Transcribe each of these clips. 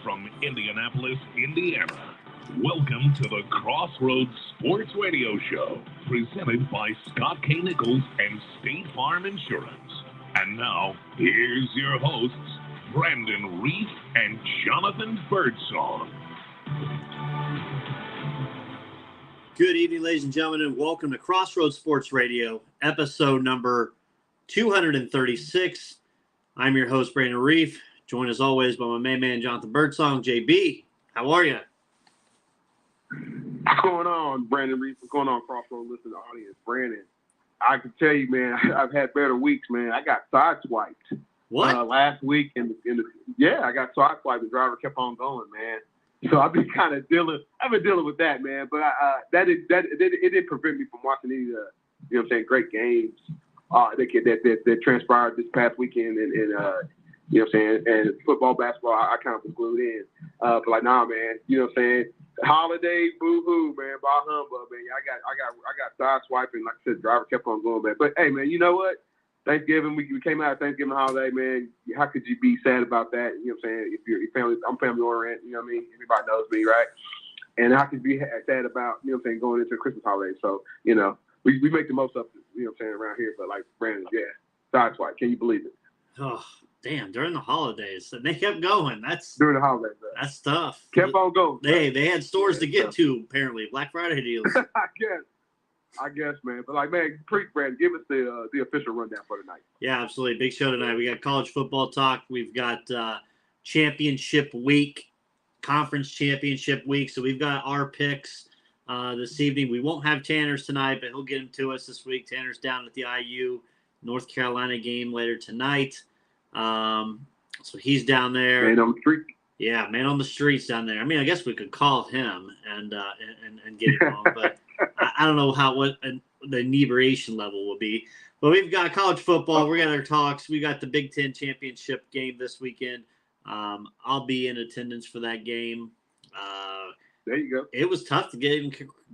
from Indianapolis, Indiana. Welcome to the Crossroads Sports Radio Show, presented by Scott K. Nichols and State Farm Insurance. And now, here's your hosts, Brandon Reef and Jonathan Birdsong. Good evening, ladies and gentlemen, and welcome to Crossroads Sports Radio, episode number 236. I'm your host, Brandon Reef, joined as always by my main man, Jonathan Birdsong. JB, how are you? What's going on, Brandon Reef? What's going on, Crossroads listening audience? Brandon, I can tell you, man, I've had better weeks, man. I got sideswiped. What? Last week I got sideswiped. The driver kept on going, man. So I've been kind of dealing with that, man. But it didn't prevent me from watching any, great games that transpired this past weekend, and football, basketball. I kind of was glued in. But like, nah, man, holiday, boo-hoo, man, bah humbug, man. I got sideswiping, like I said, the driver kept on going, man. But hey, man, you know what? Thanksgiving, we came out of Thanksgiving holiday, man. How could you be sad about that? You know what I'm saying? If your family, I'm family oriented, you know what I mean? Everybody knows me, right? And how could you be sad about, going into the Christmas holiday? So, we make the most of it, around here. But like Brandon, yeah, sideswipe. Can you believe it? Oh, damn, during the holidays. And they kept going. That's during the holidays. That's tough. Kept on going. They had stores to get to, apparently. Black Friday deals. I guess, man. But, man, Brandon, give us the official rundown for tonight. Yeah, absolutely. Big show tonight. We got college football talk. We've got championship week, conference championship week. So we've got our picks this evening. We won't have Tanner's tonight, but he'll get them to us this week. Tanner's down at the IU North Carolina game later tonight. So he's down there. Man on the street. Yeah, man on the streets down there. I mean, I guess we could call him and get it on, but I don't know what the inebriation level will be. But we've got college football. We got our talks. We got the Big Ten championship game this weekend. I'll be in attendance for that game. There you go. It was tough to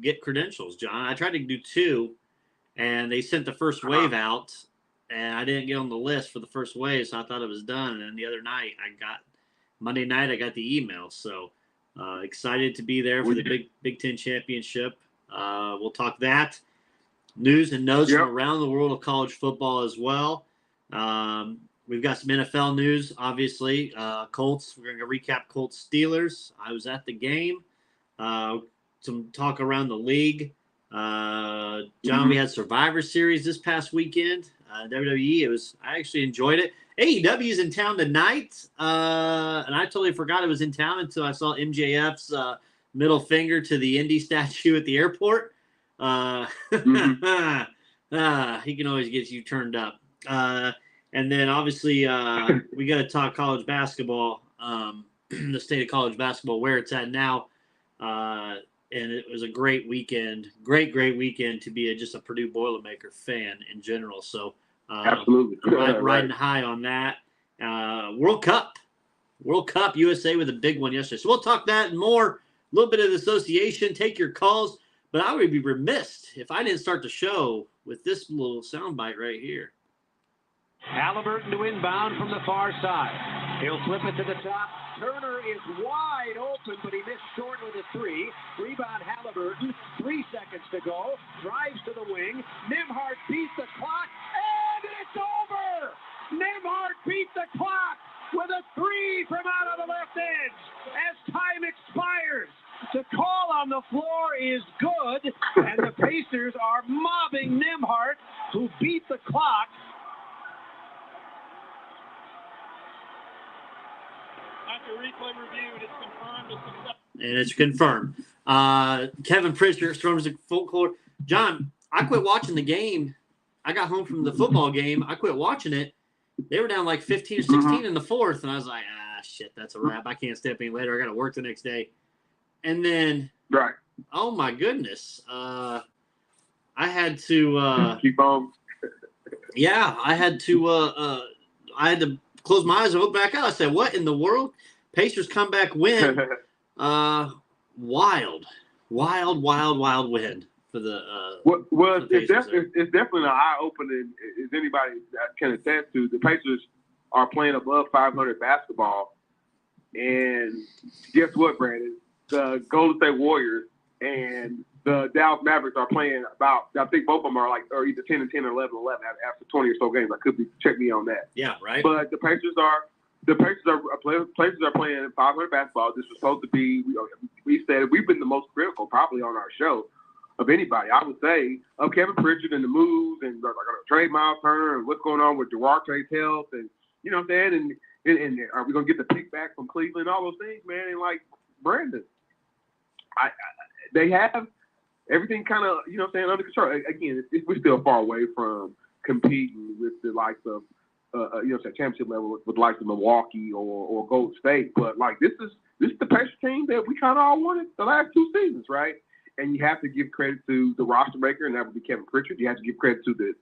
get credentials, John. I tried to do two, and they sent the first wave out, and I didn't get on the list for the first wave, so I thought it was done. And then the other night, Monday night, I got the email. So excited to be there for the Big Ten championship. We'll talk that. News and notes from around the world of college football as well. We've got some NFL news, obviously. Colts, we're going to recap Colts Steelers. I was at the game. Some talk around the league. John, we had Survivor Series this past weekend. WWE, I actually enjoyed it. AEW's in town tonight, and I totally forgot it was in town until I saw MJF's middle finger to the Indy statue at the airport. He can always get you turned up. And then, obviously, we got to talk college basketball, the state of college basketball, where it's at now. And it was a great weekend, great weekend to be just a Purdue Boilermaker fan in general. So, absolutely riding high on that. World Cup USA with a big one yesterday. So we'll talk that and more. A little bit of the association. Take your calls, but I would be remiss if I didn't start the show with this little soundbite right here. Halliburton to inbound from the far side. He'll flip it to the top. Turner is wide open, but he missed short with a three. Rebound Halliburton. 3 seconds to go. Drives to the wing. Nembhard beats the clock, and it's over! Nembhard beat the clock with a three from out of the left edge as time expires. The call on the floor is good, and the Pacers are mobbing Nembhard, who beat the clock. After replay reviewed, it's confirmed as success. And it's confirmed. Kevin Pritchard storms the full court. John, I quit watching the game. I got home from the football game. I quit watching it. They were down like 15 or 16 in the fourth, and I was like, shit, that's a wrap. I can't stay up any later. I got to work the next day. And then, oh, my goodness. I had to keep on. Yeah, I had to close my eyes and look back out. I said, what in the world? Pacers comeback win. Wild win for the it's definitely an eye-opening, as anybody can attest to. The Pacers are playing above 500 basketball, And guess what, Brandon? The Golden State Warriors and the Dallas Mavericks are playing about, I think both of them are either 10-10 or 11-11 after 20 or so games. I could be, check me on that. Yeah, right. But the Pacers are playing 500 basketball. This was supposed to be, we said we've been the most critical probably on our show of anybody. I would say of Kevin Pritchard and the moves and like trade Miles Turner and what's going on with Duarte's health and you know what I'm saying, and are we gonna get the pick back from Cleveland? All those things, man. And like Brandon, they have everything kind of you know what I'm saying under control. Again, we're still far away from competing with the likes of you know, championship level with the likes of Milwaukee or Golden State, but like this is the Pacers team that we kind of all wanted the last 2 seasons, right? And you have to give credit to the roster maker, and that would be Kevin Pritchard. You have to give credit to the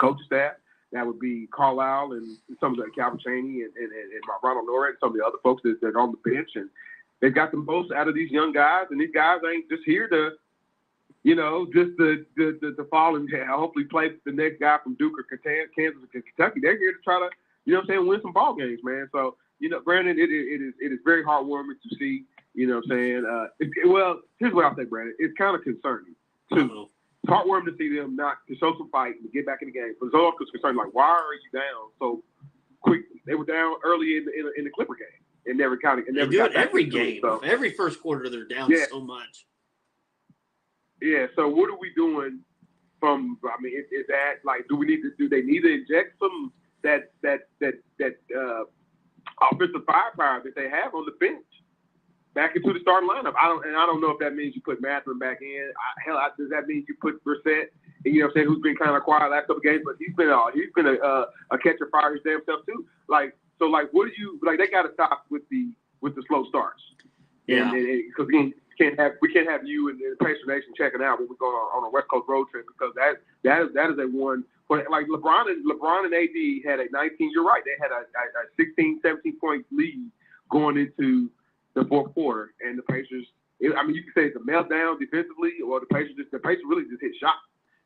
coaching staff. That would be Carlisle and some of the Calvin Chaney and Ronald Norris and some of the other folks that are on the bench, and they've got the most out of these young guys. And these guys ain't just here to, you know, just to fall and hopefully play the next guy from Duke or Kansas or Kentucky. They're here to try to, you know what I'm saying, win some ball games, man. So, you know, Brandon, it is very heartwarming to see, you know what I'm saying. Well, here's what I'll say, Brandon. It's kind of concerning, too. It's heartwarming to see them not to show some fight and get back in the game. But it's also concerning, like, why are you down so quickly? They were down early in the Clipper game. And never kind of. They do it every game. So. Every first quarter, they're down so much. Yeah. So what are we doing? From I mean, is that like? Do they need to inject some that offensive firepower that they have on the bench back into the starting lineup? I don't know if that means you put Mathurin back in. Does that mean you put Brissett? And you know what I'm saying? Who's been kind of quiet last couple games, but he's been a catcher fire his damn self too. Like. So, like, what do you like? They got to stop with the slow starts. Yeah. Because we can't have you and the Pacer Nation checking out when we go on a West Coast road trip because that is a one. But like LeBron and AD had a 19. You're right. They had a 16, 17 point lead going into the fourth quarter, and the Pacers. I mean, you can say it's a meltdown defensively, or the Pacers really just hit shots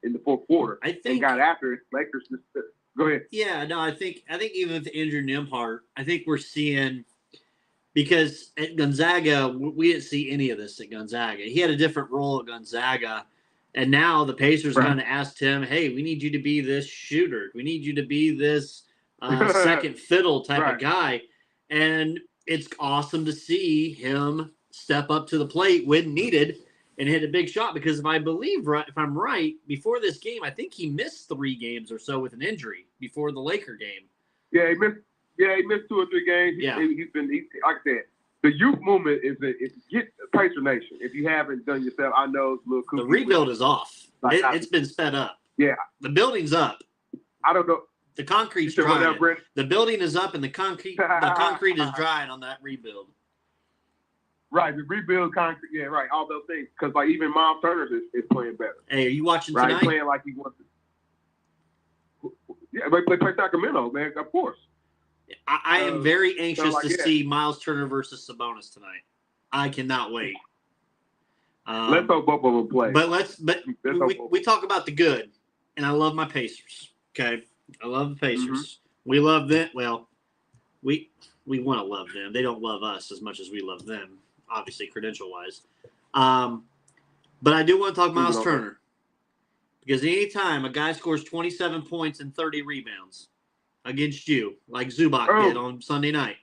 in the fourth quarter. I think and got after it. Lakers just. Go ahead. Yeah, no, I think even with Andrew Nembhard, I think we're seeing because at Gonzaga we didn't see any of this at Gonzaga. He had a different role at Gonzaga, and now the Pacers kind of asked him, "Hey, we need you to be this shooter. We need you to be this second fiddle type of guy." And it's awesome to see him step up to the plate when needed and hit a big shot because if I'm right, before this game, I think he missed 3 games or so with an injury before the Laker game. Yeah, he missed 2 or 3 games. He's been like I said, the youth movement is get Pacer Nation. If you haven't done yourself, I know it's a little cool. The rebuild is off. It's been sped up. Yeah. The building's up. I don't know. The concrete's drying. The building is up and the concrete is drying on that rebuild. Right, the rebuild concrete, yeah, right, all those things. Because, like, even Miles Turner is playing better. Hey, are you watching tonight? Right, playing like he wants to. Yeah, but they play Sacramento, man, of course. I am very anxious to see Miles Turner versus Sabonis tonight. I cannot wait. Let's hope both of them play. But we talk about the good, and I love my Pacers, okay? I love the Pacers. Mm-hmm. We love them. Well, we want to love them. They don't love us as much as we love them. Obviously, credential-wise. But I do want to talk Miles Turner. Because anytime a guy scores 27 points and 30 rebounds against you, like Zubac did on Sunday night,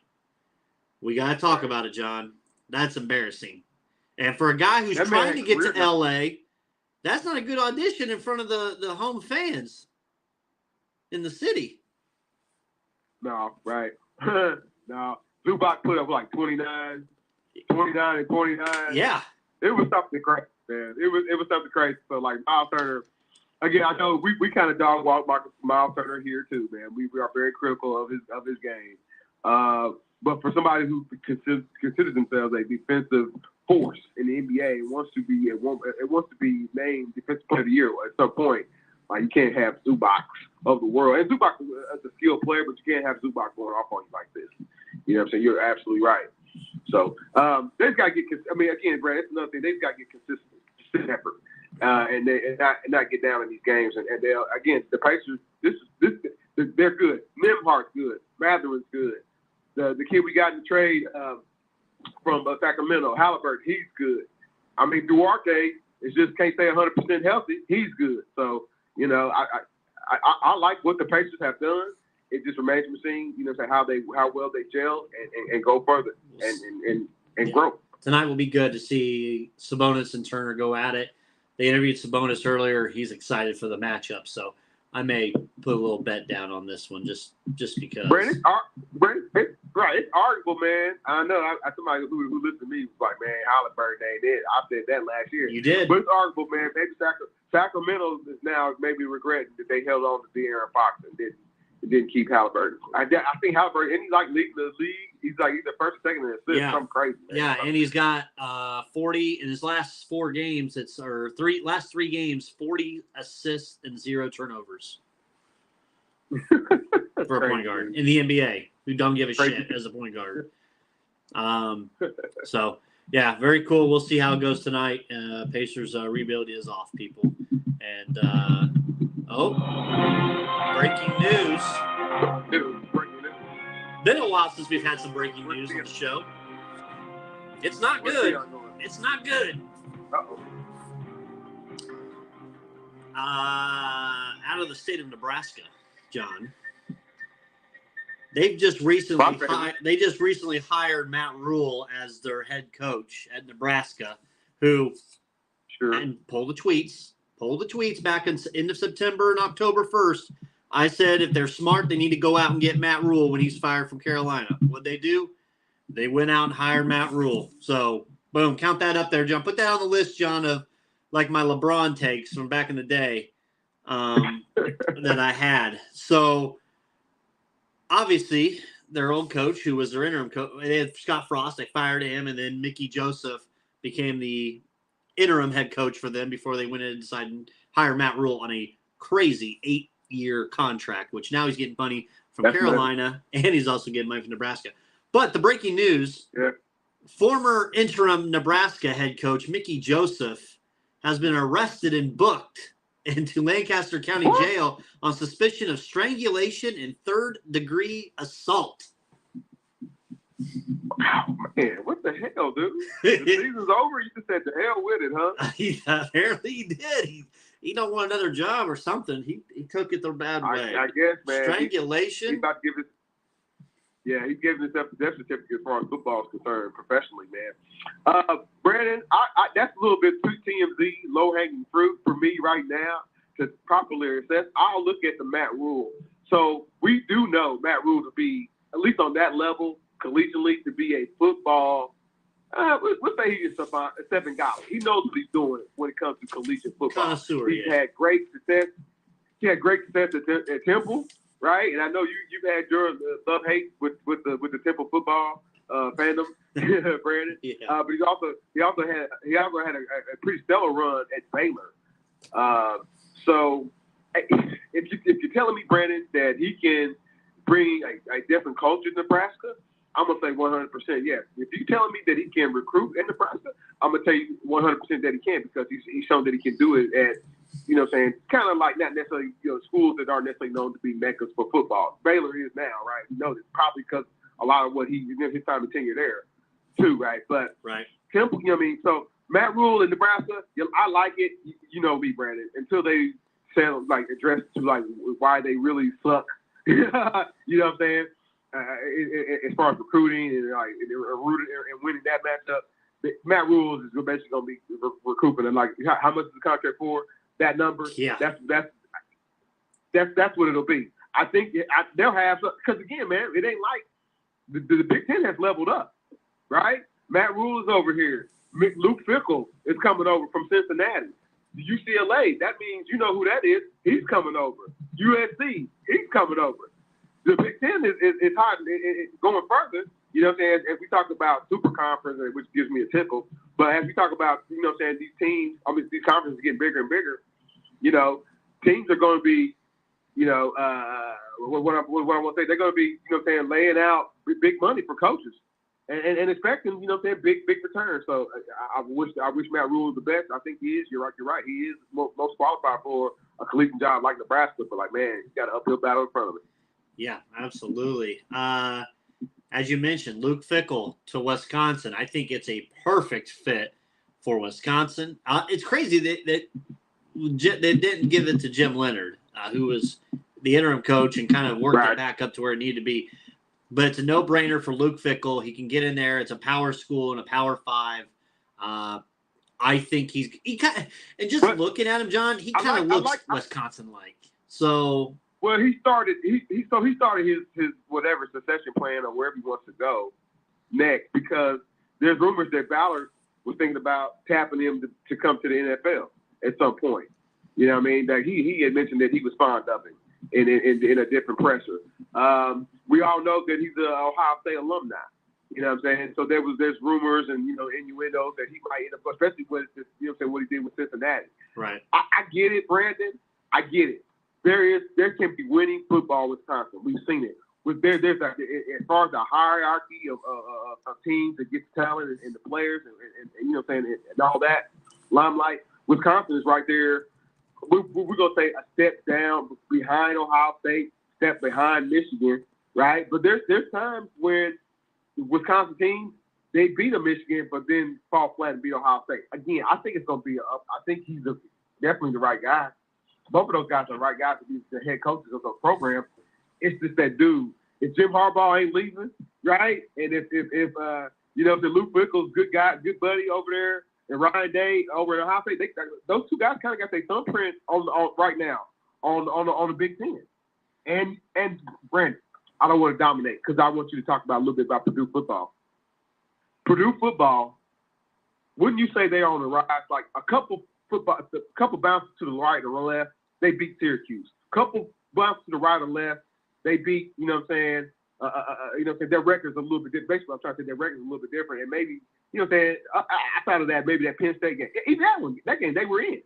we got to talk about it, John. That's embarrassing. And for a guy who's trying to get to L.A., that's not a good audition in front of the home fans in the city. No, right. No. Zubac put up like 29 and 29. Yeah. It was something crazy, man. It was something crazy. So, like, Miles Turner, again, I know we kind of dog walk Miles Turner here, too, man. We are very critical of his game. But for somebody who considers themselves a defensive force in the NBA and wants to be named Defensive Player of the Year at some point, like, you can't have Zubac of the world. And Zubac is a skilled player, but you can't have Zubac going off on you like this. You know what I'm saying? You're absolutely right. So they've got to get. I mean, again, Brad, that's another thing. They've got to get consistent effort, and not get down in these games. And they'll again, the Pacers. They're good. Nembhard's good. Mathurin's good. The kid we got in the trade, from Sacramento, Halliburton, he's good. I mean, Duarte is just can't stay 100% healthy. He's good. So, you know, I like what the Pacers have done. It just remains to be seen, you know, how well they gel and go further and grow. Tonight will be good to see Sabonis and Turner go at it. They interviewed Sabonis earlier. He's excited for the matchup, so I may put a little bet down on this one just because. Brandon, it's arguable, man. I know. Somebody who listened to me was like, man, Halliburton ain't it. I said that last year. You did. But it's arguable, man. Maybe Sacramento is now maybe regretting that they held on to De'Aaron Fox and didn't keep Halliburton. I think Halliburton, and he's like leading the league. He's the first or second in assists. Yeah. Something crazy, man. Yeah, and he's got 40 in his last 4 games. Last 3 games, 40 assists and 0 turnovers for a point guard in the NBA who don't give a shit as a point guard. So yeah, very cool. We'll see how it goes tonight. Pacers rebuild is off, people. And breaking news. Been a while since we've had some breaking news on the show. It's not good. It's not good. Uh-oh. Out of the state of Nebraska, John. They just recently hired Matt Rule as their head coach at Nebraska, who and pull the tweets back in end of September and October 1st. I said if they're smart, they need to go out and get Matt Rule when he's fired from Carolina. What'd they do? They went out and hired Matt Rule. So, boom, count that up there, John. Put that on the list, John, of like my LeBron takes from back in the day that I had. So, obviously, their old coach, who was their interim coach, they had Scott Frost. They fired him, and then Mickey Joseph became the interim head coach for them before they went in and decided to hire Matt Rule on a crazy 8-year contract, which now he's getting money from Carolina, and he's also getting money from Nebraska. But the breaking news, former interim Nebraska head coach Mickey Joseph has been arrested and booked into Lancaster County Jail on suspicion of strangulation and third-degree assault. Wow, man, what the hell, dude? The season's over. You just said the hell with it, huh? Apparently he did. He don't want another job or something. He took it the bad way. I guess, man. Strangulation. He's about to give it. Yeah, he's giving himself a death certificate as far as football is concerned, professionally, man. Brandon, that's a little bit too TMZ, low-hanging fruit for me right now to properly assess. I'll look at the Matt Rule. So we do know Matt Rule to be, at least on that level, collegiately, to be a football. Let's say he's Stephen Golly. He knows what he's doing when it comes to collegiate football. Connoisseur, He's had great success. He had great success at Temple. Right, and I know you've had your love-hate with the Temple football fandom, Brandon. Yeah. But he also had a pretty stellar run at Baylor. So if you're telling me, Brandon, that he can bring a different culture to Nebraska, I'm gonna say 100% yes. If you're telling me that he can recruit in Nebraska, I'm gonna tell you 100% that he can, because he's shown that he can do it at, you know what I'm saying, kind of like not necessarily, you know, schools that aren't necessarily known to be meccas for football. Baylor is now, right? We know this probably because a lot of what his time of tenure there, too, right? But Temple, you know what I mean? So Matt Rule in Nebraska, I like it. You know me, Brandon. Until they address to like why they really suck. You know what I'm saying? As far as recruiting and winning that matchup, Matt Rule is basically going to be recouping. And like, how much is the contract for? That number, that's what it'll be. I think they'll have, because again, man, it ain't like the Big Ten has leveled up, right? Matt Rule is over here. Luke Fickell is coming over from Cincinnati. UCLA, that means you know who that is. He's coming over. USC, he's coming over. The Big Ten is hot. It's going further. You know what I'm saying? As we talk about super conference, which gives me a tickle, but as we talk about, you know what I'm saying, these teams, these conferences are getting bigger and bigger, you know, teams are going to be, you know, what I want to say, they're going to be, you know what I'm saying, laying out big money for coaches and expecting, you know what I'm saying, big returns. So I wish Matt Rule was the best. I think he is. You're right. He is most qualified for a collegiate job like Nebraska, but like, man, he's got an uphill battle in front of him. Yeah, absolutely. as you mentioned, Luke Fickell to Wisconsin. I think it's a perfect fit for Wisconsin. It's crazy that they didn't give it to Jim Leonard, who was the interim coach and kind of worked it back up to where it needed to be. But it's a no-brainer for Luke Fickell. He can get in there. It's a power school and a Power 5. I think he kind of, and just looking at him, John, he kind of looks Wisconsin-like. So. Well, he started his whatever succession plan or wherever he wants to go next, because there's rumors that Ballard was thinking about tapping him to come to the NFL at some point. You know what I mean? That he had mentioned that he was fond of him in a different pressure. We all know that he's an Ohio State alumni. You know what I'm saying? So there's rumors and innuendos that he might end up, especially with what he did with Cincinnati. Right. I get it, Brandon. I get it. There can be winning football with Wisconsin. We've seen it. There's as far as the hierarchy of teams that get the talent and the players and all that limelight, Wisconsin is right there. We're gonna say a step down behind Ohio State, step behind Michigan, right? But there's times when Wisconsin teams, they beat a Michigan, but then fall flat and beat Ohio State. Again, I think it's gonna be I think he's definitely the right guy. Both of those guys are the right guys to be the head coaches of those programs. It's just that dude. If Jim Harbaugh ain't leaving, right? And if the Luke Fickell's good guy, good buddy over there, and Ryan Day over at Ohio State, those two guys kind of got their thumbprint on right now on the Big Ten. And Brandon, I don't want to dominate because I want you to talk about a little bit about Purdue football. Purdue football, wouldn't you say they're on the rise? Like a couple bounces to the right or left, they beat Syracuse. Couple bounces to the right or left, they beat, their record's a little bit different. Basically, I'm trying to say their record's a little bit different. And maybe, outside of that, maybe that Penn State game, even that game they were in,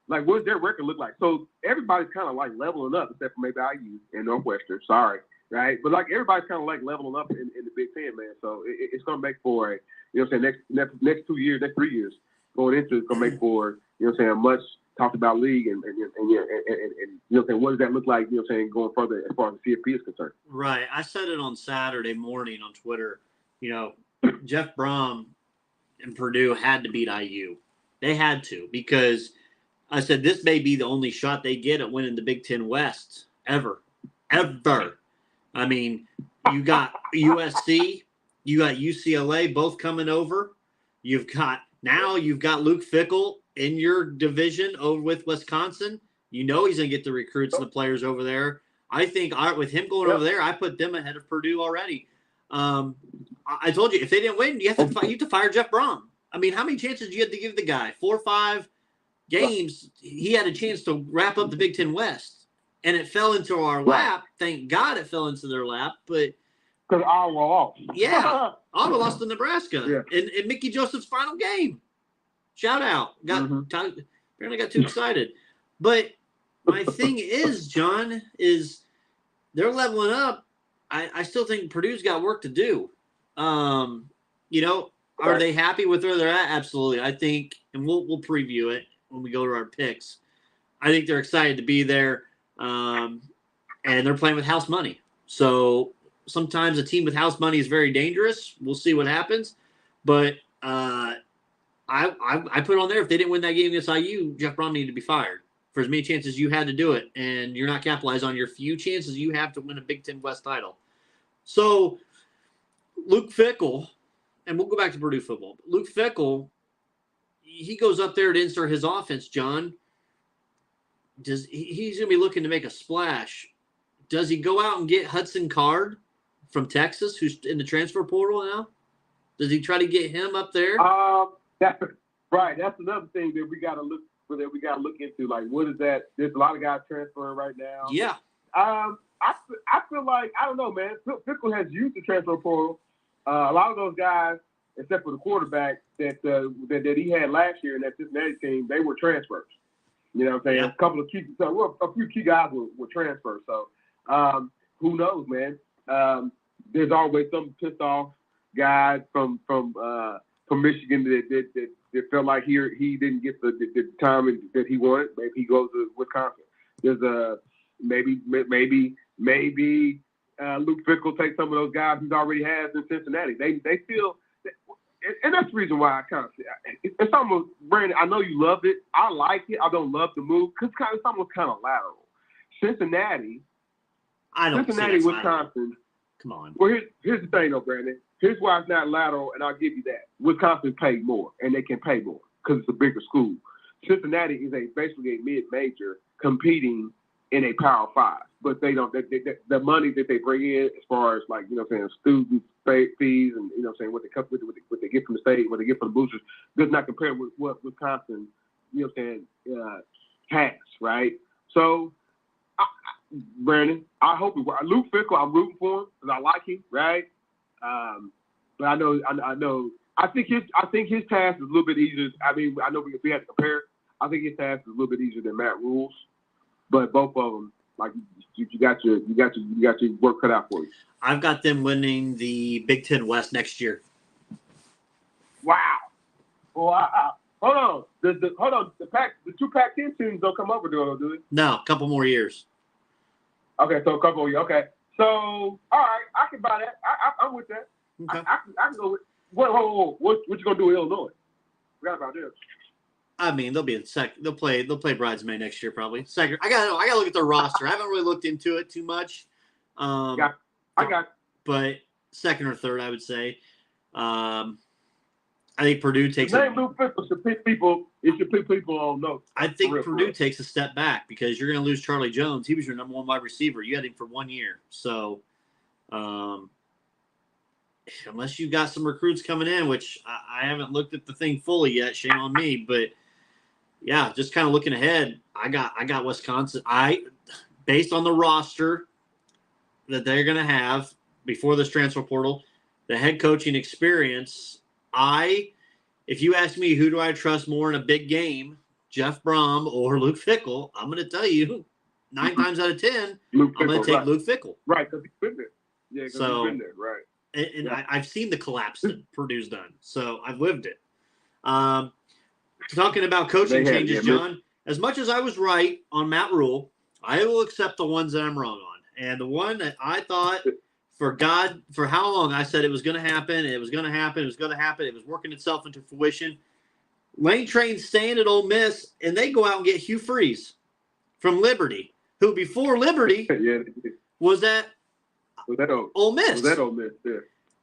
like what does their record look like? So everybody's kind of like leveling up, except for maybe IU and Northwestern. Sorry, right? But like everybody's kind of like leveling up in the Big Ten, man. So it's going to make for next 2 years, next 3 years going into it's going to make for a much talked about league and what does that look like? Going further as far as the CFP is concerned. Right. I said it on Saturday morning on Twitter. Jeff Brom and Purdue had to beat IU. They had to, because I said this may be the only shot they get at winning the Big Ten West ever. I mean, you got USC, you got UCLA both coming over. You've got Luke Fickell in your division over with Wisconsin. He's going to get the recruits and the players over there. I think with him going over there, I put them ahead of Purdue already. I told you, if they didn't win, you have to fire Jeff Brom. I mean, how many chances do you have to give the guy? 4 or 5 games, he had a chance to wrap up the Big Ten West. And it fell into our lap. Thank God it fell into their lap. But because Iowa lost. Yeah. Iowa lost to Nebraska in Mickey Joseph's final game. Shout out. Apparently got too excited. But my thing is, John, is they're leveling up. I still think Purdue's got work to do. Are they happy with where they're at? Absolutely. I think, and we'll preview it when we go to our picks. I think they're excited to be there, and they're playing with house money. So sometimes a team with house money is very dangerous. We'll see what happens. But I put on there, if they didn't win that game against IU, Jeff Brom needed to be fired for as many chances you had to do it, and you're not capitalized on your few chances you have to win a Big Ten West title. So Luke Fickell, and we'll go back to Purdue football. Luke Fickell, he goes up there to insert his offense, John. He's going to be looking to make a splash. Does he go out and get Hudson Card from Texas, who's in the transfer portal now? Does he try to get him up there? That's right. That's another thing that we got to look into. Like, what is that? There's a lot of guys transferring right now. Yeah. I feel like, I don't know, man. Fickell has used the transfer portal. A lot of those guys, except for the quarterback that he had last year in that Cincinnati team, they were transfers. You know what I'm saying? Yeah. A few key guys were transfers. So who knows, man? There's always some pissed off guy from Michigan that felt like he didn't get the time that he wanted. Maybe he goes to Wisconsin. There's maybe Luke Fickell take some of those guys he's already has in Cincinnati. They feel, and that's the reason why I kind of it's almost, Brandon, I know you loved it. I like it. I don't love the move because it's almost kind of lateral. Cincinnati, Wisconsin. Come on. Well, here's the thing, though, Brandon. Here's why it's not lateral, and I'll give you that. Wisconsin paid more, and they can pay more because it's a bigger school. Cincinnati is basically a mid-major competing in a Power 5, but they don't. The money that they bring in, as far as like student fees and what they get from the state, what they get from the boosters, does not compare with what Wisconsin, has, right? So, Brandon, I hope Luke Fickell, I'm rooting for him because I like him, right? But I know. I think his task is a little bit easier. I mean, I know we had to compare. I think his task is a little bit easier than Matt Rule's, but both of them, like you got your work cut out for you. I've got them winning the Big Ten West next year. Wow. Hold on. The two Pac-10 teams don't come over, do they? No, a couple more years. Okay, so a couple of years. Okay, so all right, I can buy that. I'm with that. Okay. I can go with. What you gonna do with Illinois? Forgot about this. I mean, they'll be in second. They'll play bridesmaid next year probably. Second. I gotta look at their roster. I haven't really looked into it too much. I got. But second or third, I would say. I think Purdue takes. Name Luke Fickell should put people on notes. I think Purdue takes a step back because you're going to lose Charlie Jones. He was your number one wide receiver. You had him for 1 year. So, unless you got some recruits coming in, which I haven't looked at the thing fully yet, shame on me. But yeah, just kind of looking ahead, I got Wisconsin. Based on the roster that they're going to have before this transfer portal, the head coaching experience. If you ask me who do I trust more in a big game, Jeff Brom or Luke Fickell, I'm going to tell you 9 times out of 10, I'm going to take Luke Fickell. Right, because he's been there. Yeah, because he's been there, right. And I've seen the collapse that Purdue's done, so I've lived it. Talking about coaching changes, John, as much as I was right on Matt Rule, I will accept the ones that I'm wrong on. And the one that I thought – for how long I said it was going to happen, it was going to happen, it was working itself into fruition. Lane Train's staying at Ole Miss, and they go out and get Hugh Freeze from Liberty, who before Liberty was at Ole Miss.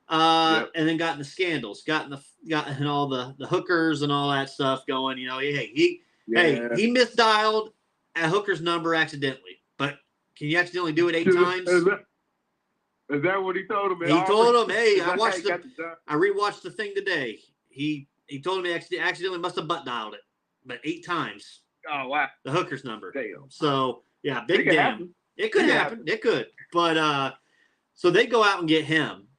And then got in the scandals, got in all the hookers and all that stuff going. He misdialed a hooker's number accidentally, but can you accidentally do it 8 times? Is that what he told him? He told him, "Hey, I rewatched the thing today. He told him he accidentally must have butt dialed it, but 8 times. Oh wow, the hooker's number. Damn. So yeah, big damn. It could happen. It could. But so they go out and get him.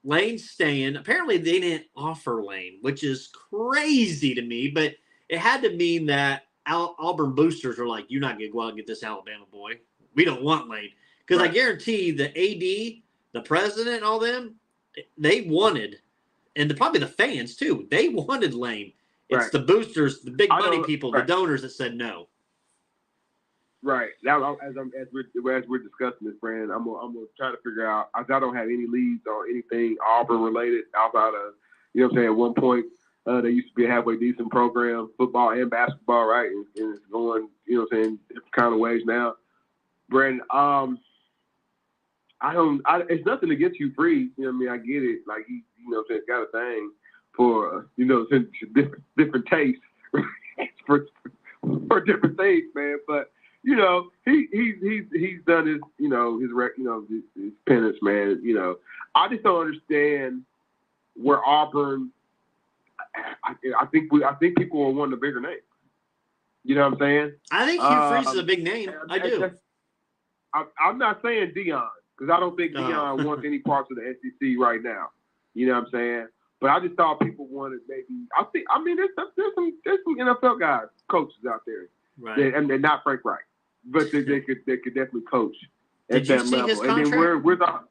Lane's staying. Apparently, they didn't offer Lane, which is crazy to me. But it had to mean that Auburn boosters are like, "You're not gonna go out and get this Alabama boy. We don't want Lane." Because I guarantee the AD. The president and all them, they wanted, and probably the fans too, they wanted Lane. It's the boosters, the big money people, the donors that said no. Right. Now, as we're discussing this, Brandon, I'm gonna try to figure out. I don't have any leads or anything Auburn related outside of, at one point they used to be a halfway decent program, football and basketball, right? And it's going, different kind of ways now. Brandon, it's nothing against you, Freeze. I get it. Like he, got a thing for, different tastes for different things, man. But he's done his, his penance, man. I just don't understand where Auburn. I think people will want a bigger name. You know what I'm saying? I think Hugh Freeze is a big name. I do. I'm not saying Deion. Because I don't think Deion wants any parts of the SEC right now. You know what I'm saying? But I just thought people wanted maybe. There's some NFL guys, coaches out there, right? And they're not Frank Reich, but they could definitely coach at that level. His contract? And then where's our?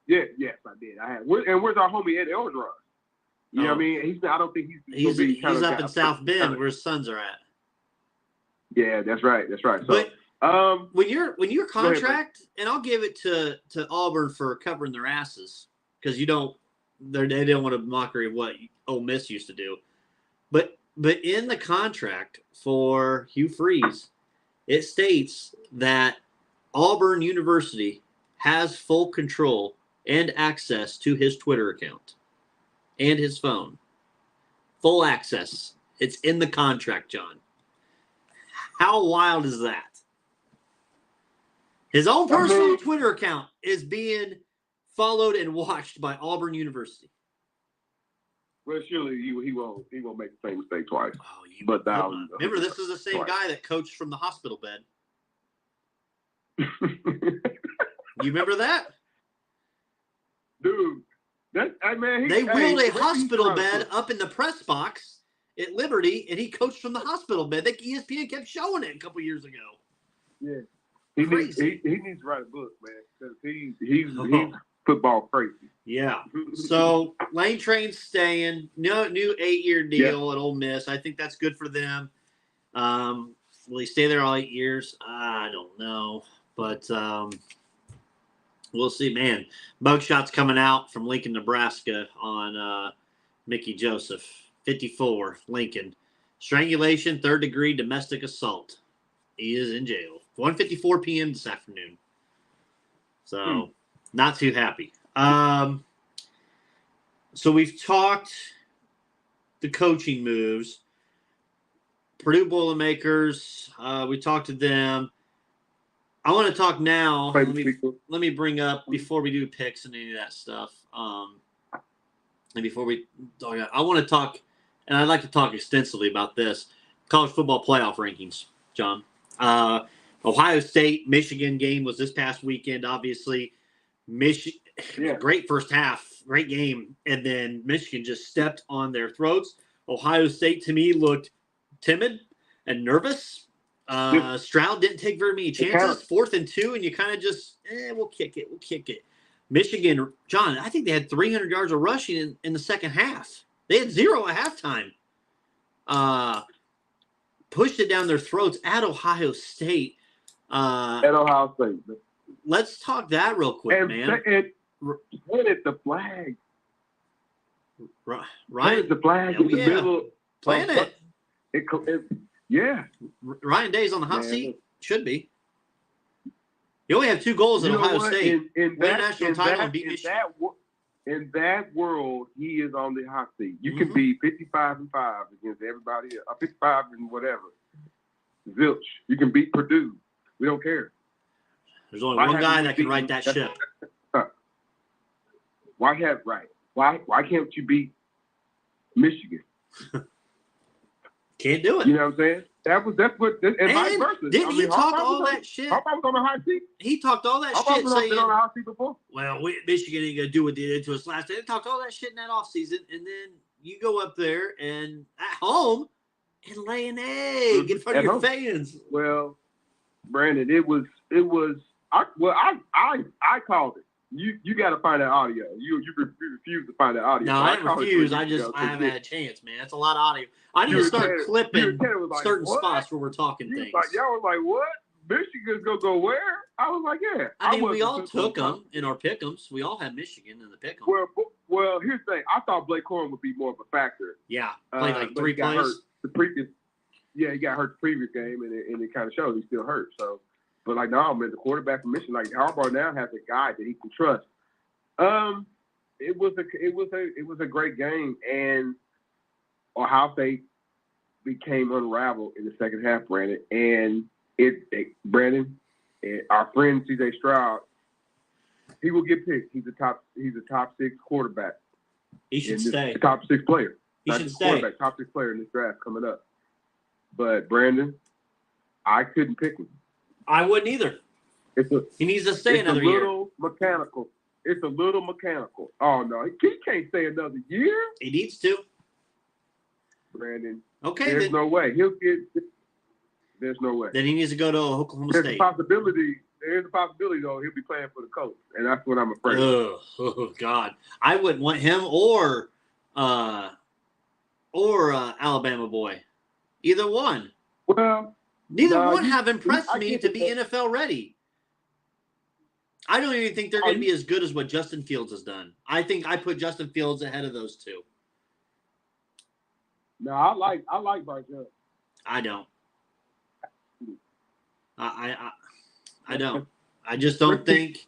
Yes, I did. I had. Where's our homie Ed Elgeron? You know what I mean? I don't think he's up in South Bend where his sons are at. Yeah, that's right. So, but When your Go ahead, contract, and I'll give it to Auburn for covering their asses because they don't want a mockery of what Ole Miss used to do, but in the contract for Hugh Freeze, it states that Auburn University has full control and access to his Twitter account and his phone. Full access. It's in the contract, John. How wild is that? His own personal Twitter account is being followed and watched by Auburn University. Well, surely he won't make the same mistake twice. Oh, but remember, this is the same guy that coached from the hospital bed. You remember that? Dude, they wheeled a hospital bed up in the press box at Liberty, and he coached from the hospital bed. ESPN kept showing it a couple years ago. Yeah. He needs to write a book, man, because he's football crazy. Yeah. So Lane Train's staying. No new 8-year deal at Ole Miss. I think that's good for them. Will he stay there all 8 years? I don't know, but we'll see. Man, mugshots coming out from Lincoln, Nebraska on Mickey Joseph, 54, Lincoln. Strangulation, 3rd degree domestic assault. He is in jail. 1:54 p.m. this afternoon. So, not too happy. So we've talked the coaching moves. Purdue Boilermakers, we talked to them. I want to talk now. Let me bring up, before we do picks and any of that stuff, and before we talk, I want to talk, and I'd like to talk extensively about this, college football playoff rankings, John. Ohio State, Michigan game was this past weekend, obviously. Great first half, great game, and then Michigan just stepped on their throats. Ohio State, to me, looked timid and nervous. Stroud didn't take very many chances. 4th and 2, and you kind of just, we'll kick it. Michigan, John, I think they had 300 yards of rushing in the second half. They had 0 at halftime. Pushed it down their throats at Ohio State. Let's talk that real quick, man. What is the flag? Right. What is the flag in the middle? Playing it. Yeah. Ryan Day's on the hot seat. Should be. You only have 2 goals at Ohio State. In win a national title and beat Michigan. In that world, he is on the hot seat. You can be 55-5 against everybody else. 55 and whatever. Zilch. You can beat Purdue. We don't care. There's only one guy that can right that ship. Why can't you beat Michigan? Can't do it. You know what I'm saying? That's what and vice versa. Didn't he talk all that shit? Harbaugh was on the hot seat. He talked all that shit saying, been on the hot seat before. Well, Michigan ain't gonna do what they did to us last day. They talked all that shit in that offseason, and then you go up there and at home and lay an egg in front of your fans. Well, Brandon, it was. I called it. You got to find that audio. You refuse to find that audio. No, I didn't refuse. I haven't had a chance, man. That's a lot of audio. I need to start clipping certain spots where we're talking things. Y'all was like, what? Michigan's gonna go where? I was like, yeah. I mean, we all took them in our pick'ems. We all had Michigan in the pick'em. Well, here's the thing. I thought Blake Corum would be more of a factor. Yeah, played like 3 plays. He got hurt the previous game, and it kind of showed he's still hurt. So, but like, no, man, the quarterback from Michigan, like Harbaugh now has a guy that he can trust. It was a great game, and Ohio State became unraveled in the second half, Brandon. And Brandon, our friend C.J. Stroud, he will get picked. He's a top 6 quarterback. He should stay. Top 6 player. He should stay. Top 6 player in this draft coming up. But Brandon, I couldn't pick him. I wouldn't either. He needs to stay another year. It's a little mechanical. Oh no, he can't stay another year. He needs to. Brandon. Okay. There's no way. There's no way. Then he needs to go to Oklahoma State. There's a possibility though he'll be playing for the Colts, and that's what I'm afraid of. Oh God, I wouldn't want him or Alabama boy, either one. Well, Neither No, one have impressed I me get to it, be but- NFL ready. I don't even think they're Are going to you- be as good as what Justin Fields has done. I think I put Justin Fields ahead of those two. No, I like Bryce Young. I don't. I don't. I just don't think.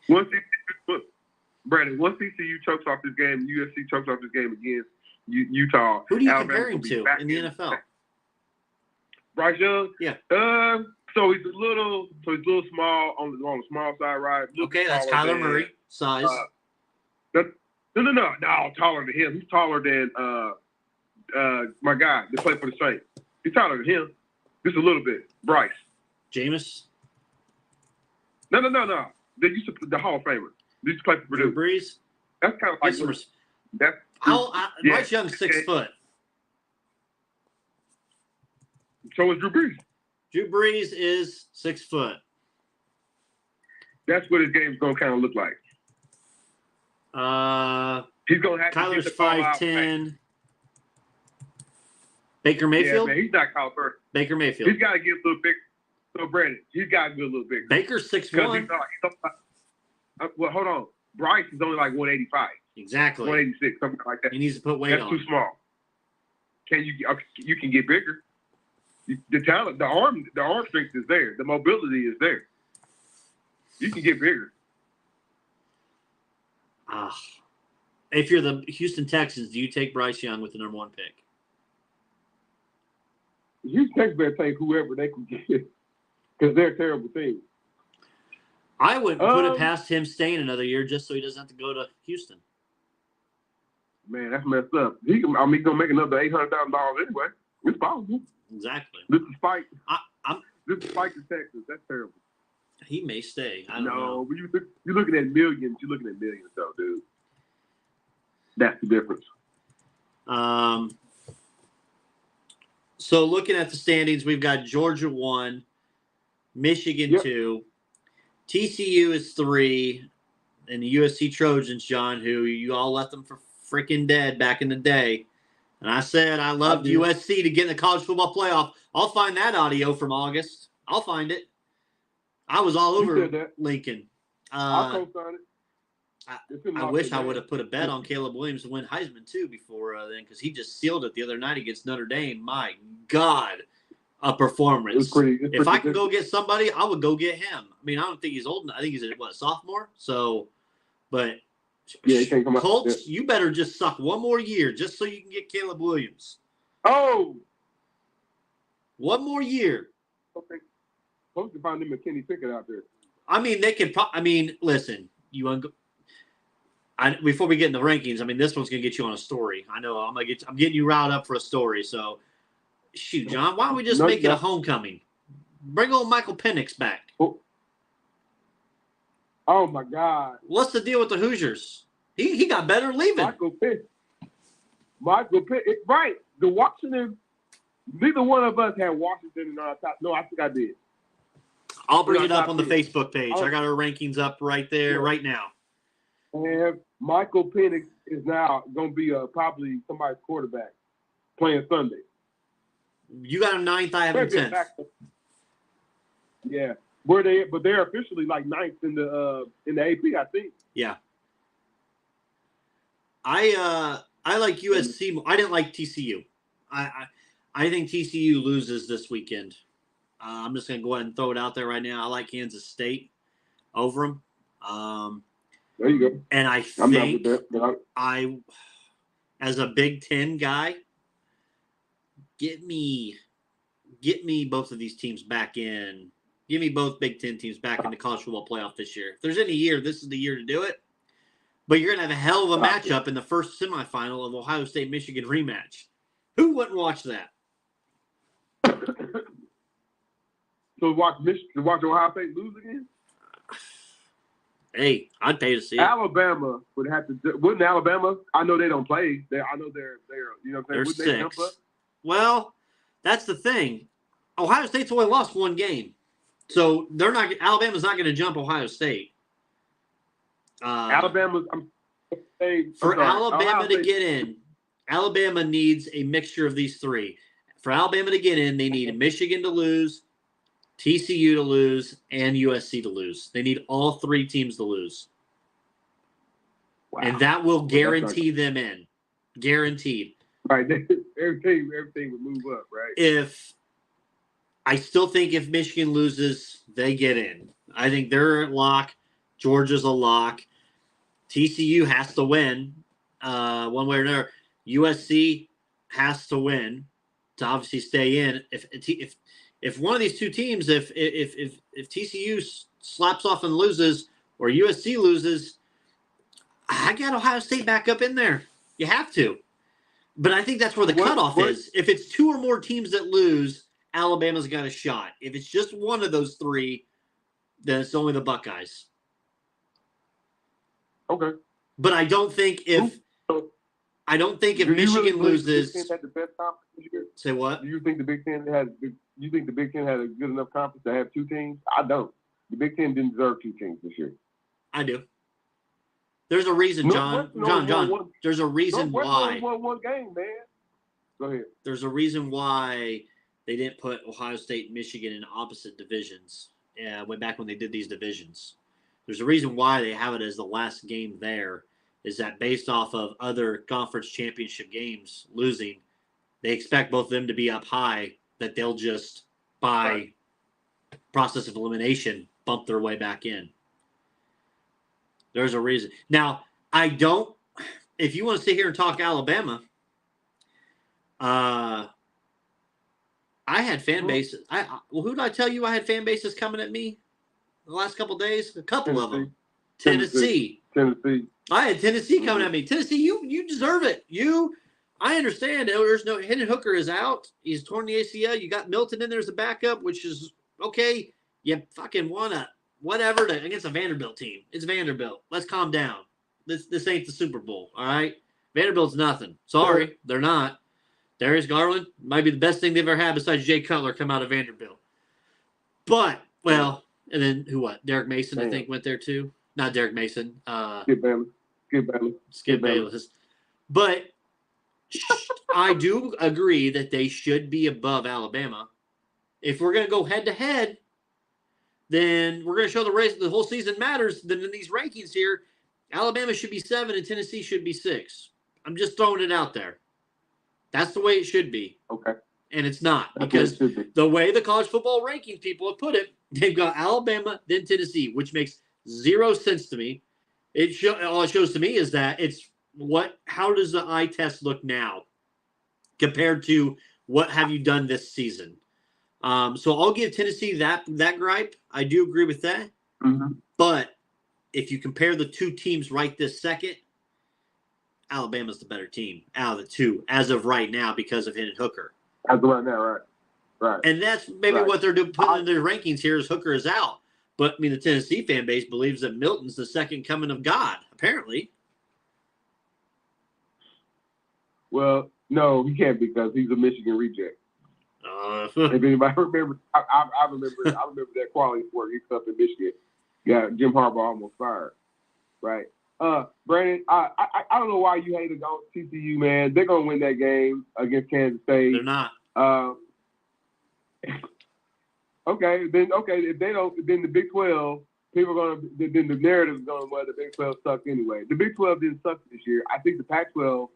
Brandon, once TCU chokes off this game, USC chokes off this game against Utah. Who do you Alabama compare him will be to back in the NFL? Bryce Young? Yeah. So he's a little small on the small side, right? Okay, that's Kyler Murray size. No, taller than him. He's taller than my guy that played for the Saints. He's taller than him. Just a little bit. Bryce. Jameis. No. They used to the Hall of Famer. They used to play for Drew Purdue. Brees. That's kind of like that's Bryce Young's 6 foot. So is Drew Brees. Drew Brees is 6 foot. That's what his game's gonna kind of look like. He's gonna have Kyler's to get the ball out. 5'10". Baker Mayfield. Yeah, man, he's not Kyle Burke. Baker Mayfield. He's got to get a little big. So Brandon, he's got to get a little bigger. Baker's 6'1". Well, hold on. Bryce is only like 185. Exactly. 186, something like that. He needs to put weight That's on. too small. You can get bigger. The talent, the arm strength is there. The mobility is there. You can get bigger. If you're the Houston Texans, do you take Bryce Young with the number 1 pick? Houston Texans better take whoever they can get because they're a terrible team. I wouldn't put it past him staying another year just so he doesn't have to go to Houston. Man, that's messed up. He's gonna make another $800,000 anyway. It's possible. Exactly. This is spike. This is spike in Texas. That's terrible. He may stay. I don't know. But you're looking at millions. You're looking at millions, though, dude. That's the difference. So looking at the standings, we've got Georgia 1, Michigan 2, TCU is 3, and the USC Trojans, John, who you all left them for freaking dead back in the day. And I said I loved USC to get in the college football playoff. I'll find that audio from August. I'll find it. I was all over Lincoln. I'll co-sign it. I wish I would have put a bet on Caleb Williams to win Heisman too before then, because he just sealed it the other night against Notre Dame. My God, a performance! If I can go get somebody, I would go get him. I mean, I don't think he's old enough. I think he's a sophomore. So, but yeah, he can't come Colts, out. you better just suck one more year just so you can get Caleb Williams. Oh, one more year. Okay. Colts can find him a Kenny Pickett out there. I mean, they could. Listen, before we get in the rankings, I mean, this one's gonna get you on a story. I know I'm getting you riled up for a story. So, shoot, John, why don't we just make it a homecoming? Bring old Michael Penix back. Oh my God! What's the deal with the Hoosiers? He got better leaving. Michael Penix, right? The Washington. Neither one of us had Washington in our top. No, I think I did. I'll bring it up on the Facebook page. I got our rankings up right there, right now. And Michael Penix is now going to be probably somebody's quarterback playing Sunday. You got him 9th, I have him 10th. Yeah. But they're officially like 9th in the AP, I think. Yeah. I like USC. I didn't like TCU. I think TCU loses this weekend. I'm just going to go ahead and throw it out there right now. I like Kansas State over them. There you go. And I think as a Big Ten guy, get me both of these teams back in. Give me both Big Ten teams back in the college football playoff this year. If there's any year, this is the year to do it. But you're going to have a hell of a matchup in the first semifinal of Ohio State-Michigan rematch. Who wouldn't watch that? So watch Ohio State lose again? Hey, I'd pay to see it. Alabama would have to. Wouldn't Alabama? I know they don't play. I know they're. You know what I'm saying? They're 6. Well, that's the thing. Ohio State's only lost one game, so they're not. Alabama's not going to jump Ohio State. Alabama to get in, Alabama needs a mixture of these three. For Alabama to get in, they need Michigan to lose, TCU to lose, and USC to lose. They need all three teams to lose. Wow. And that will guarantee them in. Guaranteed. Right. Everything would move up, right? I still think if Michigan loses, they get in. I think they're a lock. Georgia's a lock. TCU has to win one way or another. USC has to win to obviously stay in. If one of these two teams, if TCU slaps off and loses, or USC loses, I got Ohio State back up in there. You have to. But I think that's where the cutoff is. If it's two or more teams that lose, Alabama's got a shot. If it's just one of those three, then it's only the Buckeyes. Okay. But I don't think if Michigan loses, the Big Ten had the best conference this year? Say what? Do you think the Big Ten had a good enough conference to have two teams? I don't. The Big Ten didn't deserve two teams this year. I do. There's a reason, John. There's a reason why. Won one game, man. Go ahead. There's a reason why they didn't put Ohio State and Michigan in opposite divisions. Way back when they did these divisions. There's a reason why they have it as the last game there. Is that based off of other conference championship games losing, they expect both of them to be up high, that they'll just, by process of elimination, bump their way back in. There's a reason. Now, if you want to sit here and talk Alabama, I had fan bases. Who did I tell you I had fan bases coming at me the last couple of days? A couple of them. Tennessee. I had Tennessee coming at me. Tennessee, you deserve it. I understand. There's no Hendon Hooker is out. He's torn the ACL. You got Milton in there as a backup, which is okay. You fucking won against a Vanderbilt team. It's Vanderbilt. Let's calm down. This ain't the Super Bowl. All right. Vanderbilt's nothing. Sorry, they're not. Darius Garland might be the best thing they've ever had besides Jay Cutler come out of Vanderbilt. But and then who? Derek Mason, I think, went there too. Not Derek Mason. Skip Bayless. But I do agree that they should be above Alabama. If we're going to go head-to-head, then we're going to show the whole season matters. Then in these rankings here, Alabama should be 7 and Tennessee should be 6. I'm just throwing it out there. That's the way it should be. Okay. And it's not. Because the way the college football rankings people have put it, they've got Alabama, then Tennessee, which makes zero sense to me. All it shows to me is that how does the eye test look now compared to what have you done this season? So I'll give Tennessee that gripe. I do agree with that. Mm-hmm. But if you compare the two teams right this second, Alabama's the better team out of the two as of right now because of Hendon Hooker. As of right now, right. And that's maybe what they're putting in their rankings here is Hooker is out. But, I mean, the Tennessee fan base believes that Milton's the second coming of God, apparently. Well, no, he can't because he's a Michigan reject. If anybody remember, I remember that quality sport he up in Michigan. Yeah, Jim Harbaugh almost fired. Right. Brandon, I don't know why you hate to go TCU, man. They're gonna win that game against Kansas State. They're not. Okay. If they don't, then the Big 12, people are gonna. Then the narrative is gonna the Big 12 sucked anyway. The Big 12 didn't suck this year. I think the Pac-12.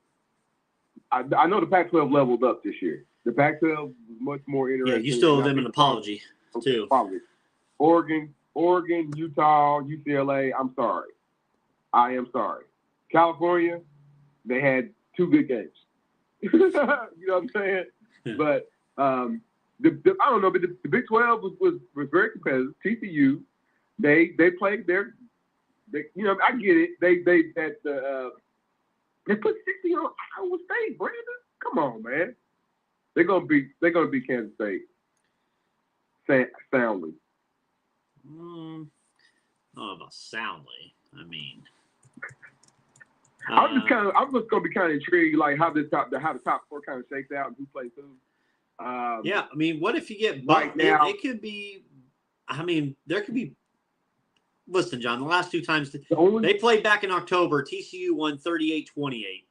I know the Pac-12 leveled up this year. The Pac-12 was much more interesting. Yeah, you still owe them an apology too. Oregon, Utah, UCLA. I'm sorry. I am sorry. California, they had 2 good games. You know what I'm saying? But I don't know. But the Big 12 was very competitive. TCU, they played their. I get it. They put 60 on Iowa State. Brandon, come on, man. They're gonna beat Kansas State soundly. Not about soundly. I mean. I'm just gonna be kind of intrigued, like how the top 4 kind of shakes out and who plays who. Yeah, I mean, what if you get right now? It could be. I mean, there could be. Listen, John. The last 2 times they played back in October, TCU won 38-28.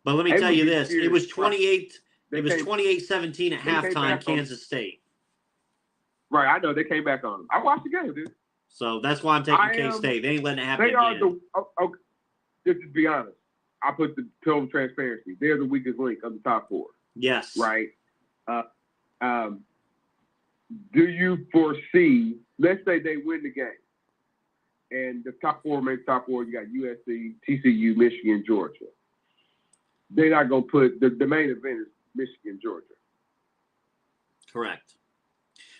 But let me tell you this: it was 28. It was 28-17 at halftime. Kansas State. Right, I know they came back on them. I watched the game, dude. So that's why I'm taking K-State. They ain't letting it happen They are again. okay, just to be honest, I put the total transparency. They're the weakest link of the top four. Yes. Right. Do you foresee? Let's say they win the game, and the top four makes top four. You got USC, TCU, Michigan, Georgia. They're not gonna put the main event is Michigan, Georgia. Correct.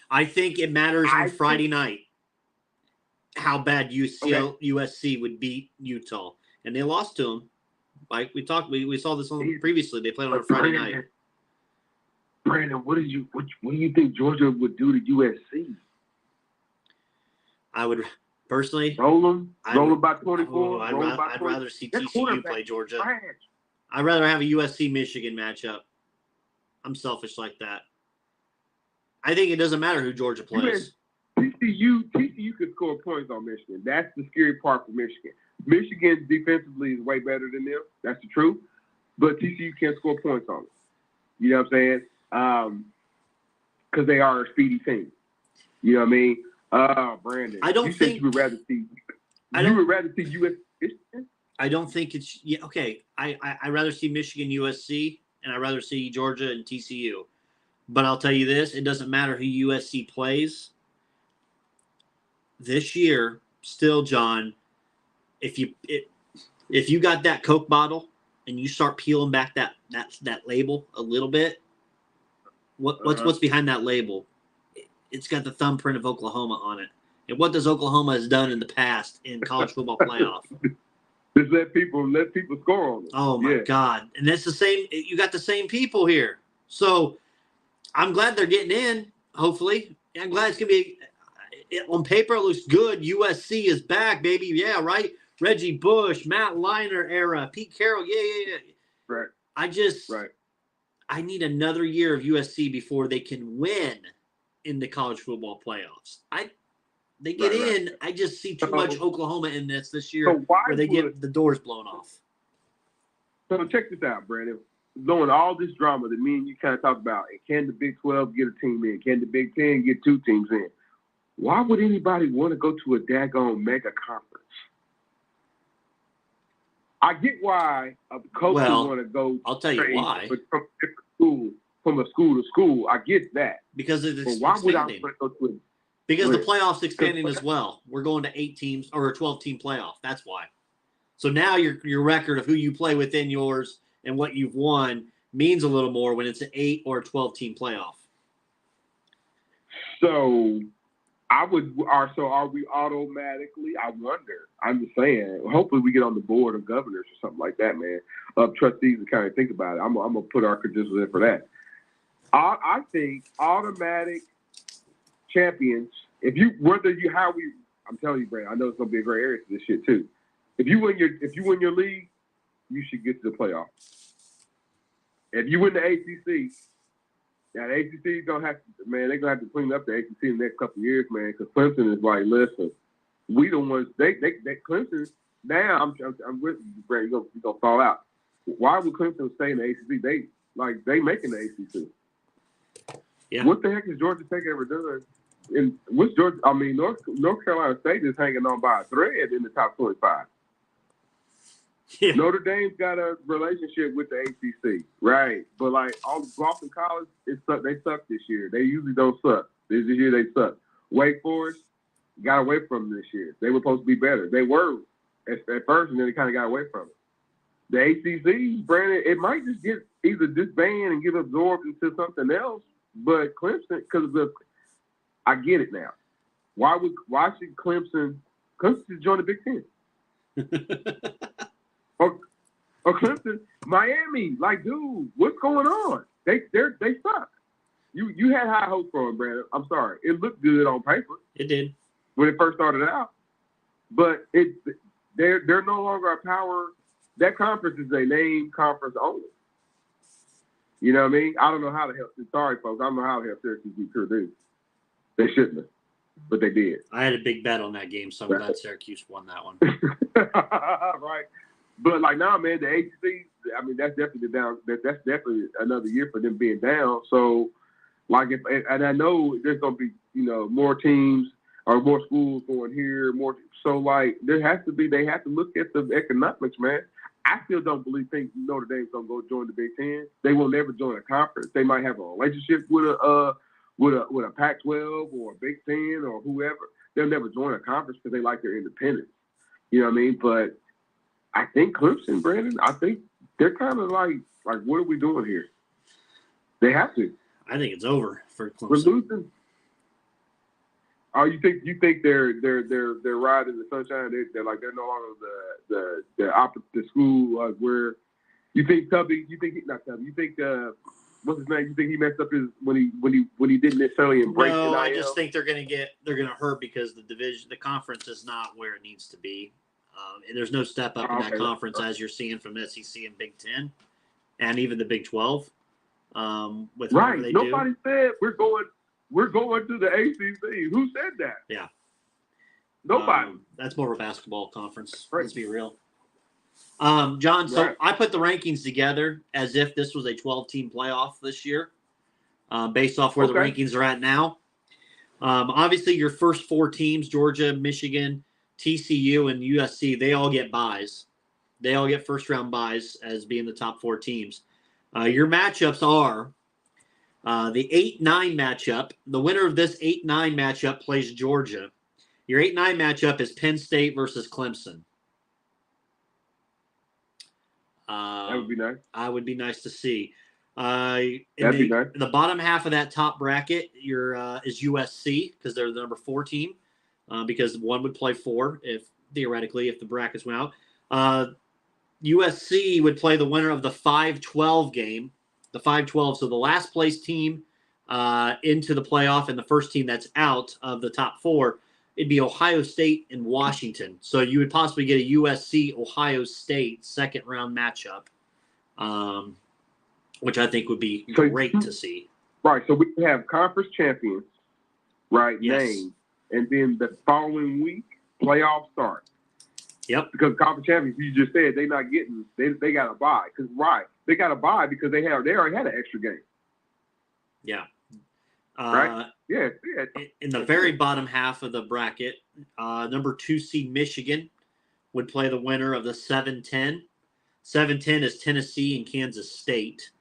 I think it matters on Friday night how bad USC would beat Utah, and they lost to them. Like we talked, we saw this on previously. They played on a Friday night. Brandon, what do you think Georgia would do to USC? I would personally roll them by 24. I'd rather see TCU play Georgia. I'd rather have a USC Michigan matchup. I'm selfish like that. I think it doesn't matter who Georgia plays. TCU could score points on Michigan. That's the scary part for Michigan. Michigan defensively is way better than them. That's the truth. But TCU can't score points on them. You know what I'm saying? Because they are a speedy team. You know what I mean? Brandon, I don't think you would rather see. You would rather see USC. I don't think it's okay. I'd rather see Michigan, USC, and I'd rather see Georgia and TCU. But I'll tell you this: it doesn't matter who USC plays this year. Still, John, if you got that Coke bottle and you start peeling back that label a little bit, what's behind that label? It's got the thumbprint of Oklahoma on it. And what does Oklahoma has done in the past in college football playoff? Just let people score on it. Oh my God! And that's the same. You got the same people here. So I'm glad they're getting in. Hopefully, I'm glad it's gonna be. On paper, it looks good. USC is back, baby. Yeah, right. Reggie Bush, Matt Leinart era, Pete Carroll. Yeah. Right. I need another year of USC before they can win in the college football playoffs. They get in. Right. I just see too much Oklahoma in this year where they get the doors blown off. So check this out, Brandon. Knowing all this drama that me and you kind of talked about, and can the Big 12 get a team in? Can the Big 10 get two teams in? Why would anybody want to go to a daggone mega conference? I get why a coach would want to go. I'll tell you why. From school to school, I get that. Because it's expanding. Why would I want to go to Because the playoffs expanding as well. We're going to 8 teams or a 12-team playoff. That's why. So now your record of who you play within yours and what you've won means a little more when it's an 8 or a 12-team playoff. So are we automatically? I wonder. I'm just saying. Hopefully, we get on the board of governors or something like that, man. Trustees to kind of think about it. I'm gonna put our credentials in for that. I think automatic champions. I'm telling you, Brandon. I know it's gonna be a great area for this shit too. If you win your league, you should get to the playoffs. If you win the ACC. Now, the ACC they're going to have to clean up the ACC in the next couple of years, man, because Clemson is like, listen, we the ones, they Clemson, now, I'm with you, Brad, you're going to fall out. Why would Clemson stay in the ACC? They making the ACC. Yeah. What the heck is Georgia Tech ever done? And what's Georgia? I mean, North Carolina State is hanging on by a thread in the top 25. Yeah. Notre Dame's got a relationship with the ACC, right? But like all the Boston College, they suck this year. They usually don't suck. This year they suck. Wake Forest got away from them this year. They were supposed to be better. They were at first, and then they kind of got away from it. The ACC, Brandon, it might just get either disbanded and get absorbed into something else. But Clemson, I get it now. Why should Clemson should join the Big Ten? Or Clemson, Miami, like, dude, what's going on? They suck. You had high hopes for them, Brandon. I'm sorry. It looked good on paper. It did. When it first started out. But they're no longer a power. That conference is a name conference only. You know what I mean? I don't know how the hell. Sorry, folks. I don't know how the hell Syracuse beat Purdue. They shouldn't have, but they did. I had a big bet on that game, so I'm glad Syracuse won that one. Right. But like now, man, the ACC. I mean, that's definitely that's definitely another year for them being down. So Like and I know there's gonna be more teams or more schools going here, more. So like they have to look at the economics, man. I still don't think Notre Dame's gonna go join the Big Ten. They will never join a conference. They might have a relationship with a Pac-12 or a Big Ten or whoever. They'll never join a conference because they like their independence. You know what I mean? But I think Clemson, Brandon, I think they're kind of like what are we doing here? They have to. I think it's over for Clemson. We're losing. Oh, you think they're riding the sunshine? They're no longer the school where you think Tubby? You think not Tubby? You think what's his name? You think he messed up when he didn't necessarily embrace? No, NIL? I just think they're gonna hurt because the conference is not where it needs to be, and there's no step up in that conference as you're seeing from SEC and Big Ten, and even the Big 12. With right, they nobody do. said we're going to the ACC. Who said that? Yeah. Nobody. That's more of a basketball conference. Right. Let's be real. John, so right. I put the rankings together as if this was a 12-team playoff this year, based off where the rankings are at now. Obviously, your first four teams, Georgia, Michigan, TCU, and USC, they all get byes. They all get first-round byes as being the top four teams. Your matchups are the 8-9 matchup. The winner of this 8-9 matchup plays Georgia. Your 8-9 matchup is Penn State versus Clemson. That would be nice. I would be nice to see. That'd be nice. In the bottom half of that top bracket, is USC because they're the number 4 team. Because one would play 4 if the brackets went out. USC would play the winner of the 5-12 game. The 5-12, so the last place team into the playoff and the first team that's out of the top 4, it'd be Ohio State and Washington. So you would possibly get a USC-Ohio State second-round matchup, which I think would be great to see. Right, so we have conference champions, right, yes. named, and then the following week, playoff start. Yep. Because conference champions, you just said they're not getting, they got to buy. Because they got to buy because they already had an extra game. Yeah. Right. Yeah. In the very bottom half of the bracket, number 2 seed Michigan would play the winner of the 7-10. 7-10 is Tennessee and Kansas State.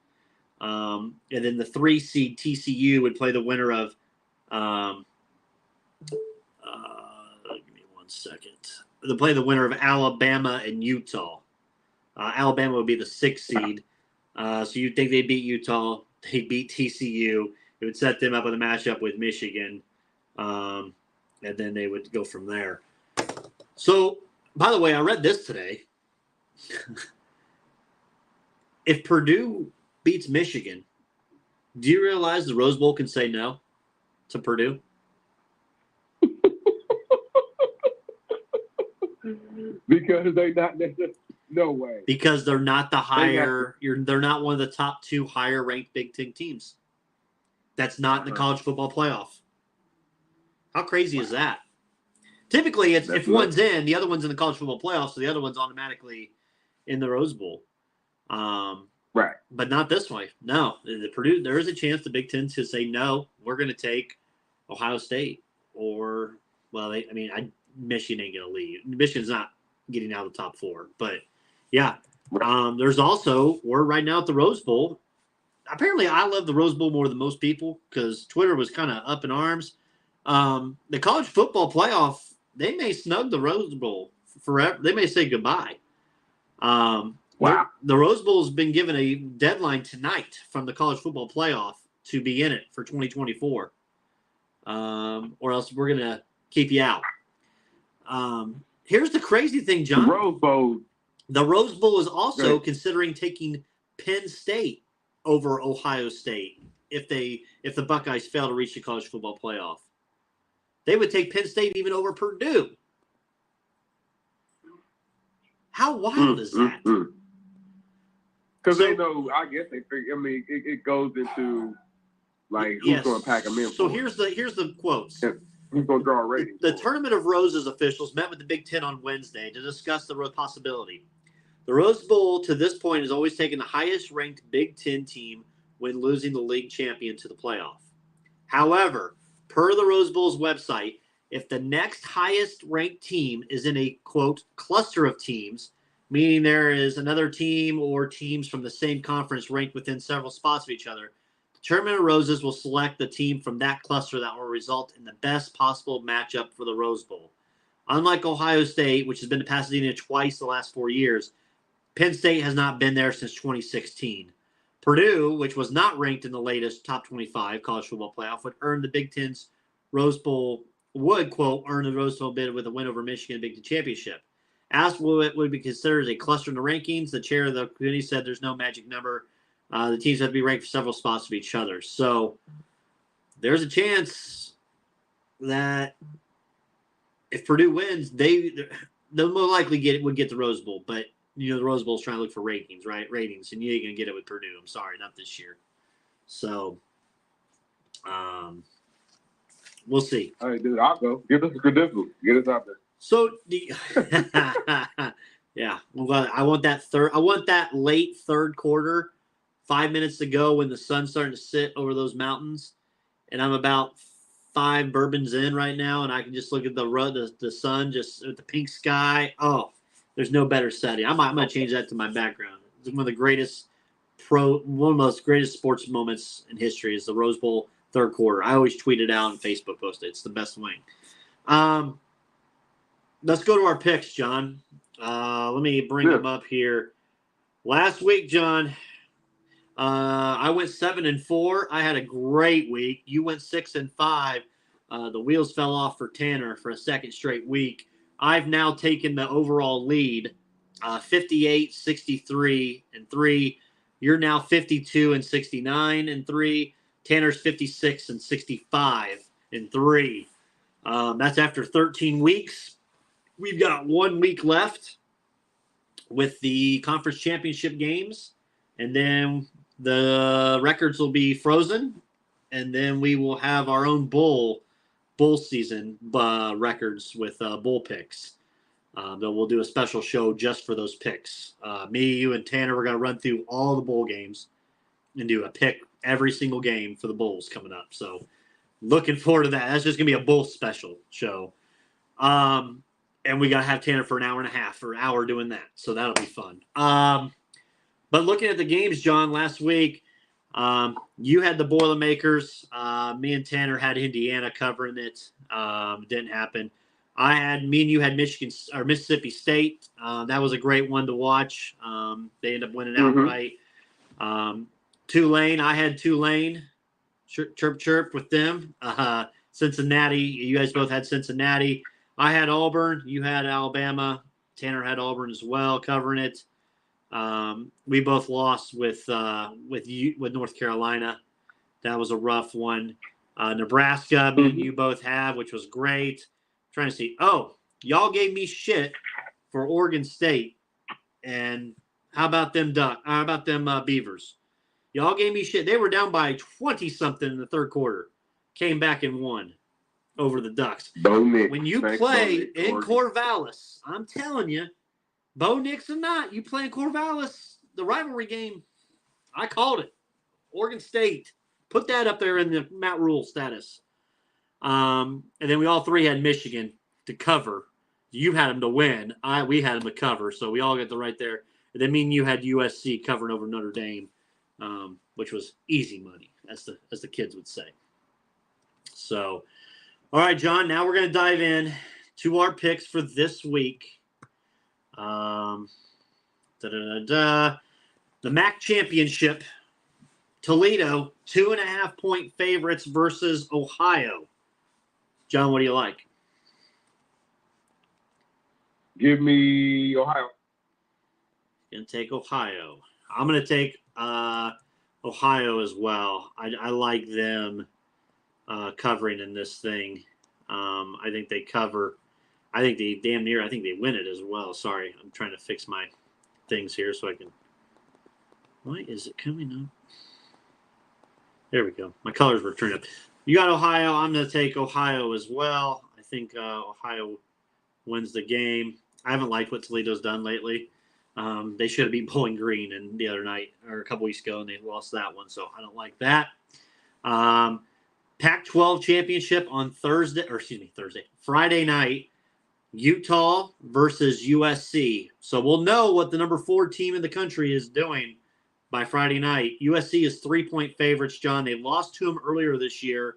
And then the 3 seed TCU would play the winner of. Give me 1 second. They play the winner of Alabama and Utah. Alabama would be the 6th seed. So you'd think they'd beat Utah. They beat TCU. It would set them up with a matchup with Michigan. And then they would go from there. So, by the way, I read this today. If Purdue beats Michigan, do you realize the Rose Bowl can say no to Purdue? Because they're not necessarily, no way. Because they're not the they're not one of the top 2 higher ranked Big Ten teams. That's not in the college football playoff. How crazy is that? Typically, it's if one's in, the other one's in the college football playoff, so the other one's automatically in the Rose Bowl. Right. But not this way. No. The Purdue, there is a chance the Big Ten to say, no, we're going to take Ohio State. Or, well, Michigan ain't going to leave. Michigan's not getting out of the top 4. But, yeah. There's also, we're right now at the Rose Bowl. Apparently, I love the Rose Bowl more than most people because Twitter was kind of up in arms. The college football playoff, they may snug the Rose Bowl forever. They may say goodbye. Wow. The Rose Bowl has been given a deadline tonight from the college football playoff to be in it for 2024. Or else we're going to keep you out. Here's the crazy thing, John. The Rose Bowl is also considering taking Penn State over Ohio State if the Buckeyes fail to reach the college football playoff. They would take Penn State even over Purdue. How wild is that? Because they know, I guess they figure. I mean, it goes into like who's going to pack them in. So here's the quotes. Yeah. Who's going to draw a rating? The Tournament of Roses officials met with the Big Ten on Wednesday to discuss the possibility. The Rose Bowl to this point has always taken the highest ranked Big Ten team when losing the league champion to the playoff. However, per the Rose Bowl's website, if the next highest ranked team is in a, quote, cluster of teams, meaning there is another team or teams from the same conference ranked within several spots of each other, the Tournament of Roses will select the team from that cluster that will result in the best possible matchup for the Rose Bowl. Unlike Ohio State, which has been to Pasadena twice the last 4 years, Penn State has not been there since 2016. Purdue, which was not ranked in the latest top 25 college football playoff, would earn the Big Ten's Rose Bowl, would, quote, earn the Rose Bowl bid with a win over Michigan in the Big Ten Championship. Asked what would be considered as a cluster in the rankings, the chair of the committee said there's no magic number. The teams have to be ranked for several spots of each other. So there's a chance that if Purdue wins, they'll more likely would get the Rose Bowl. But, the Rose Bowl is trying to look for rankings, right? Ratings. And you ain't going to get it with Purdue. I'm sorry, not this year. So we'll see. All right, dude, I'll go. Give us a credential. Get us out there. So yeah, I want that late third quarter, 5 minutes to go when the sun's starting to sit over those mountains, and I'm about 5 bourbons in right now, and I can just look at the sun just with the pink sky. Oh, there's no better setting. I'm gonna change that to my background. It's one of the most greatest sports moments in history is the Rose Bowl third quarter. I always tweet it out and Facebook post it. It's the best wing. Let's go to our picks, John. Let me bring them up here. Last week, John, I went 7-4. I had a great week. You went 6-5. The wheels fell off for Tanner for a second straight week. I've now taken the overall lead, 58-63-3. You're now 52-69-3. Tanner's 56-65-3. That's after 13 weeks. We've got 1 week left with the conference championship games, and then the records will be frozen, and then we will have our own bowl season records with bowl picks. Then we'll do a special show just for those picks. Me, you, and Tanner, we're going to run through all the bowl games and do a pick every single game for the bowls coming up. So looking forward to that. That's just going to be a bowl special show. And we got to have Tanner for an hour and a half or an hour doing that. So that'll be fun. But looking at the games, John, last week, you had the Boilermakers. Me and Tanner had Indiana covering it. Didn't happen. Me and you had Mississippi State. That was a great one to watch. They ended up winning outright. Tulane, I had Tulane. Chirp, chirp with them. Cincinnati, you guys both had Cincinnati. I had Auburn. You had Alabama. Tanner had Auburn as well, covering it. We both lost with North Carolina. That was a rough one. Nebraska, me and you both have, which was great. Trying to see. Oh, y'all gave me shit for Oregon State. And how about them Beavers? Y'all gave me shit. They were down by 20-something in the third quarter. Came back and won over the Ducks. When you play in Corvallis, I'm telling you, Bo Nix or not, you play in Corvallis, the rivalry game, I called it. Oregon State. Put that up there in the Matt Rule status. And then we all three had Michigan to cover. You had them to win. We had them to cover, so we all got the right there. And then me and you had USC covering over Notre Dame, which was easy money, as the kids would say. So, all right, John, now we're going to dive in to our picks for this week. The MAC Championship, Toledo, 2.5-point favorites versus Ohio. John, what do you like? Give me Ohio. Going to take Ohio. I'm going to take Ohio as well. I like them covering in this thing. I think they cover. I think they win it as well. Sorry, I'm trying to fix my things here so I can. Why is it coming up? There we go. My colors were turned up. You got Ohio. I'm going to take Ohio as well. I think Ohio wins the game. I haven't liked what Toledo's done lately. They should have beat Bowling Green the other night or a couple weeks ago, and they lost that one, so I don't like that. Pac-12 championship on Friday night. Utah versus USC. So we'll know what the number 4 team in the country is doing by Friday night. USC is 3-point favorites, John. They lost to them earlier this year.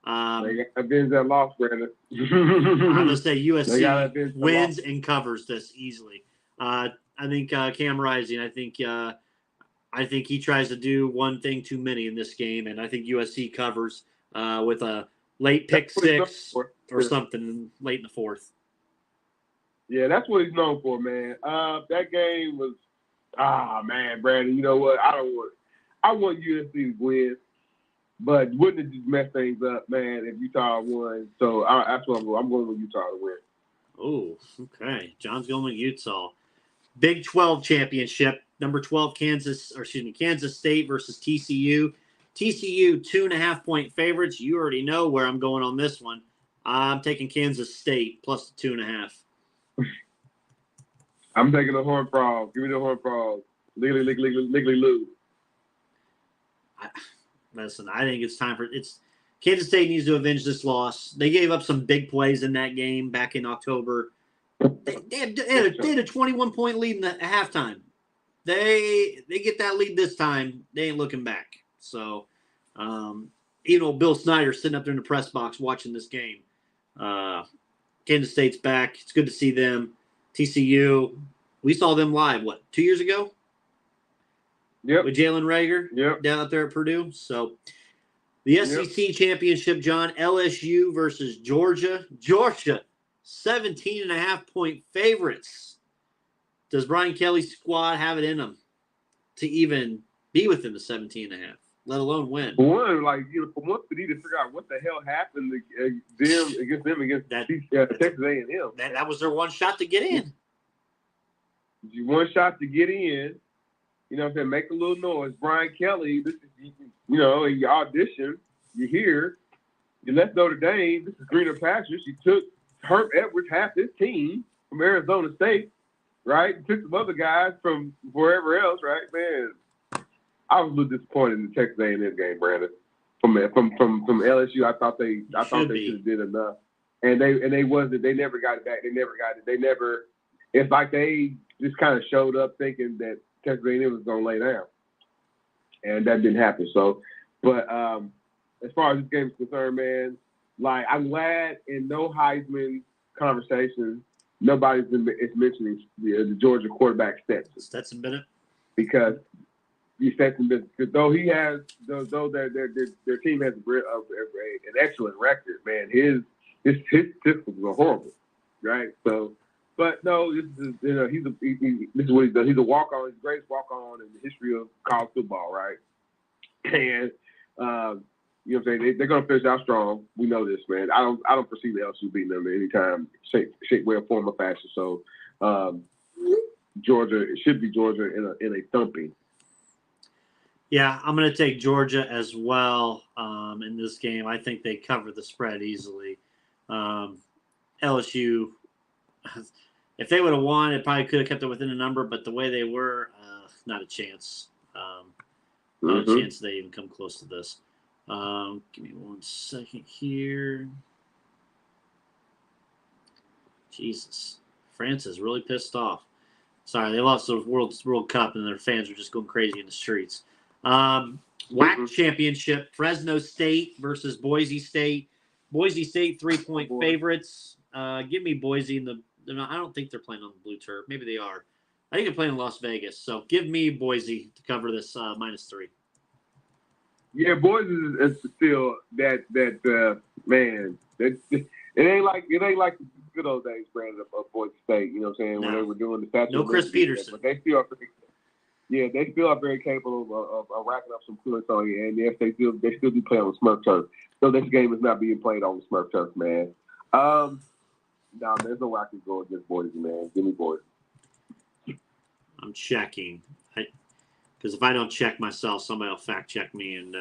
They got avenge that loss, Brandon. I'm going to say USC wins and covers this easily. I think Cam Rising, I think he tries to do one thing too many in this game, and I think USC covers with a late pick 6 or something late in the 4th. Yeah, that's what he's known for, man. That game was, man, Brandon. You know what? I want USC to win, but wouldn't it just mess things up, man, if Utah won? So that's what I'm going. I'm going with Utah to win. Oh, okay. John's going with Utah. Big 12 championship, number 12 Kansas State versus TCU. TCU 2.5-point favorites. You already know where I'm going on this one. I'm taking Kansas State plus the 2.5. I'm taking the Horned Frogs. Give me the Horned Frogs. Liggly loo. Listen, I think it's time for Kansas State needs to avenge this loss. They gave up some big plays in that game back in October. They had a 21-point lead in the halftime. They get that lead this time. They ain't looking back. So, even though Bill Snyder's sitting up there in the press box watching this game, Kansas State's back. It's good to see them. TCU, we saw them live, 2 years ago? Yep. With Jalen Reagor down out there at Purdue. So, the SEC championship, John, LSU versus Georgia. Georgia, 17.5-point favorites. Does Brian Kelly's squad have it in them to even be within the 17.5, let alone win? For once, we need to figure out what the hell happened against Texas A&M. That was their one shot to get in. One shot to get in. You know what I'm saying? Make a little noise. Brian Kelly, this is, in your audition, you hear, you left Notre Dame. This is greener pastures. You took Herb Edwards, half his team from Arizona State, right? And took some other guys from wherever else, right? Man, I was a little disappointed in the Texas A&M game, Brandon. From LSU, I thought they should have did enough, and they wasn't. They never got it back. They never got it. They never. It's like they just kind of showed up thinking that Texas A&M was going to lay down, and that didn't happen. So, but as far as this game is concerned, man, like I'm glad in no Heisman conversation nobody's is mentioning the Georgia quarterback Stetson Bennett, because Stetson Bennett, though he has their team has an excellent record, man. His systems are horrible, right? So. But no, this is this is what he's done. He's a walk-on. He's the greatest walk-on in the history of college football, right? And you know what I'm saying? They're gonna finish out strong. We know this, man. I don't foresee the LSU beating them anytime, shape, way, or form, or fashion. So Georgia, it should be Georgia in a thumping. Yeah, I'm gonna take Georgia as well in this game. I think they cover the spread easily. LSU. If they would have won, it probably could have kept it within a number, but the way they were, not a chance. Not a chance they even come close to this. Give me 1 second here. Jesus. France is really pissed off. Sorry, they lost the World Cup, and their fans are just going crazy in the streets. WAC championship, Fresno State versus Boise State. Boise State 3-point favorites. Give me Boise in the. I don't think they're playing on the blue turf. Maybe they are. I think they're playing in Las Vegas. So give me Boise to cover this -3. Yeah, Boise is still that man. It ain't like the good old days, Brandon, of Boise State. You know what I'm saying? When they were doing the statue. No Chris Peterson. But they still are very capable of racking up some points on you. And yes, they still do play on the Smurf turf. So this game is not being played on the Smurf turf, man. No, there's no way I can go against Boise, man. Give me Boise. I'm checking. Because if I don't check myself, somebody will fact check me and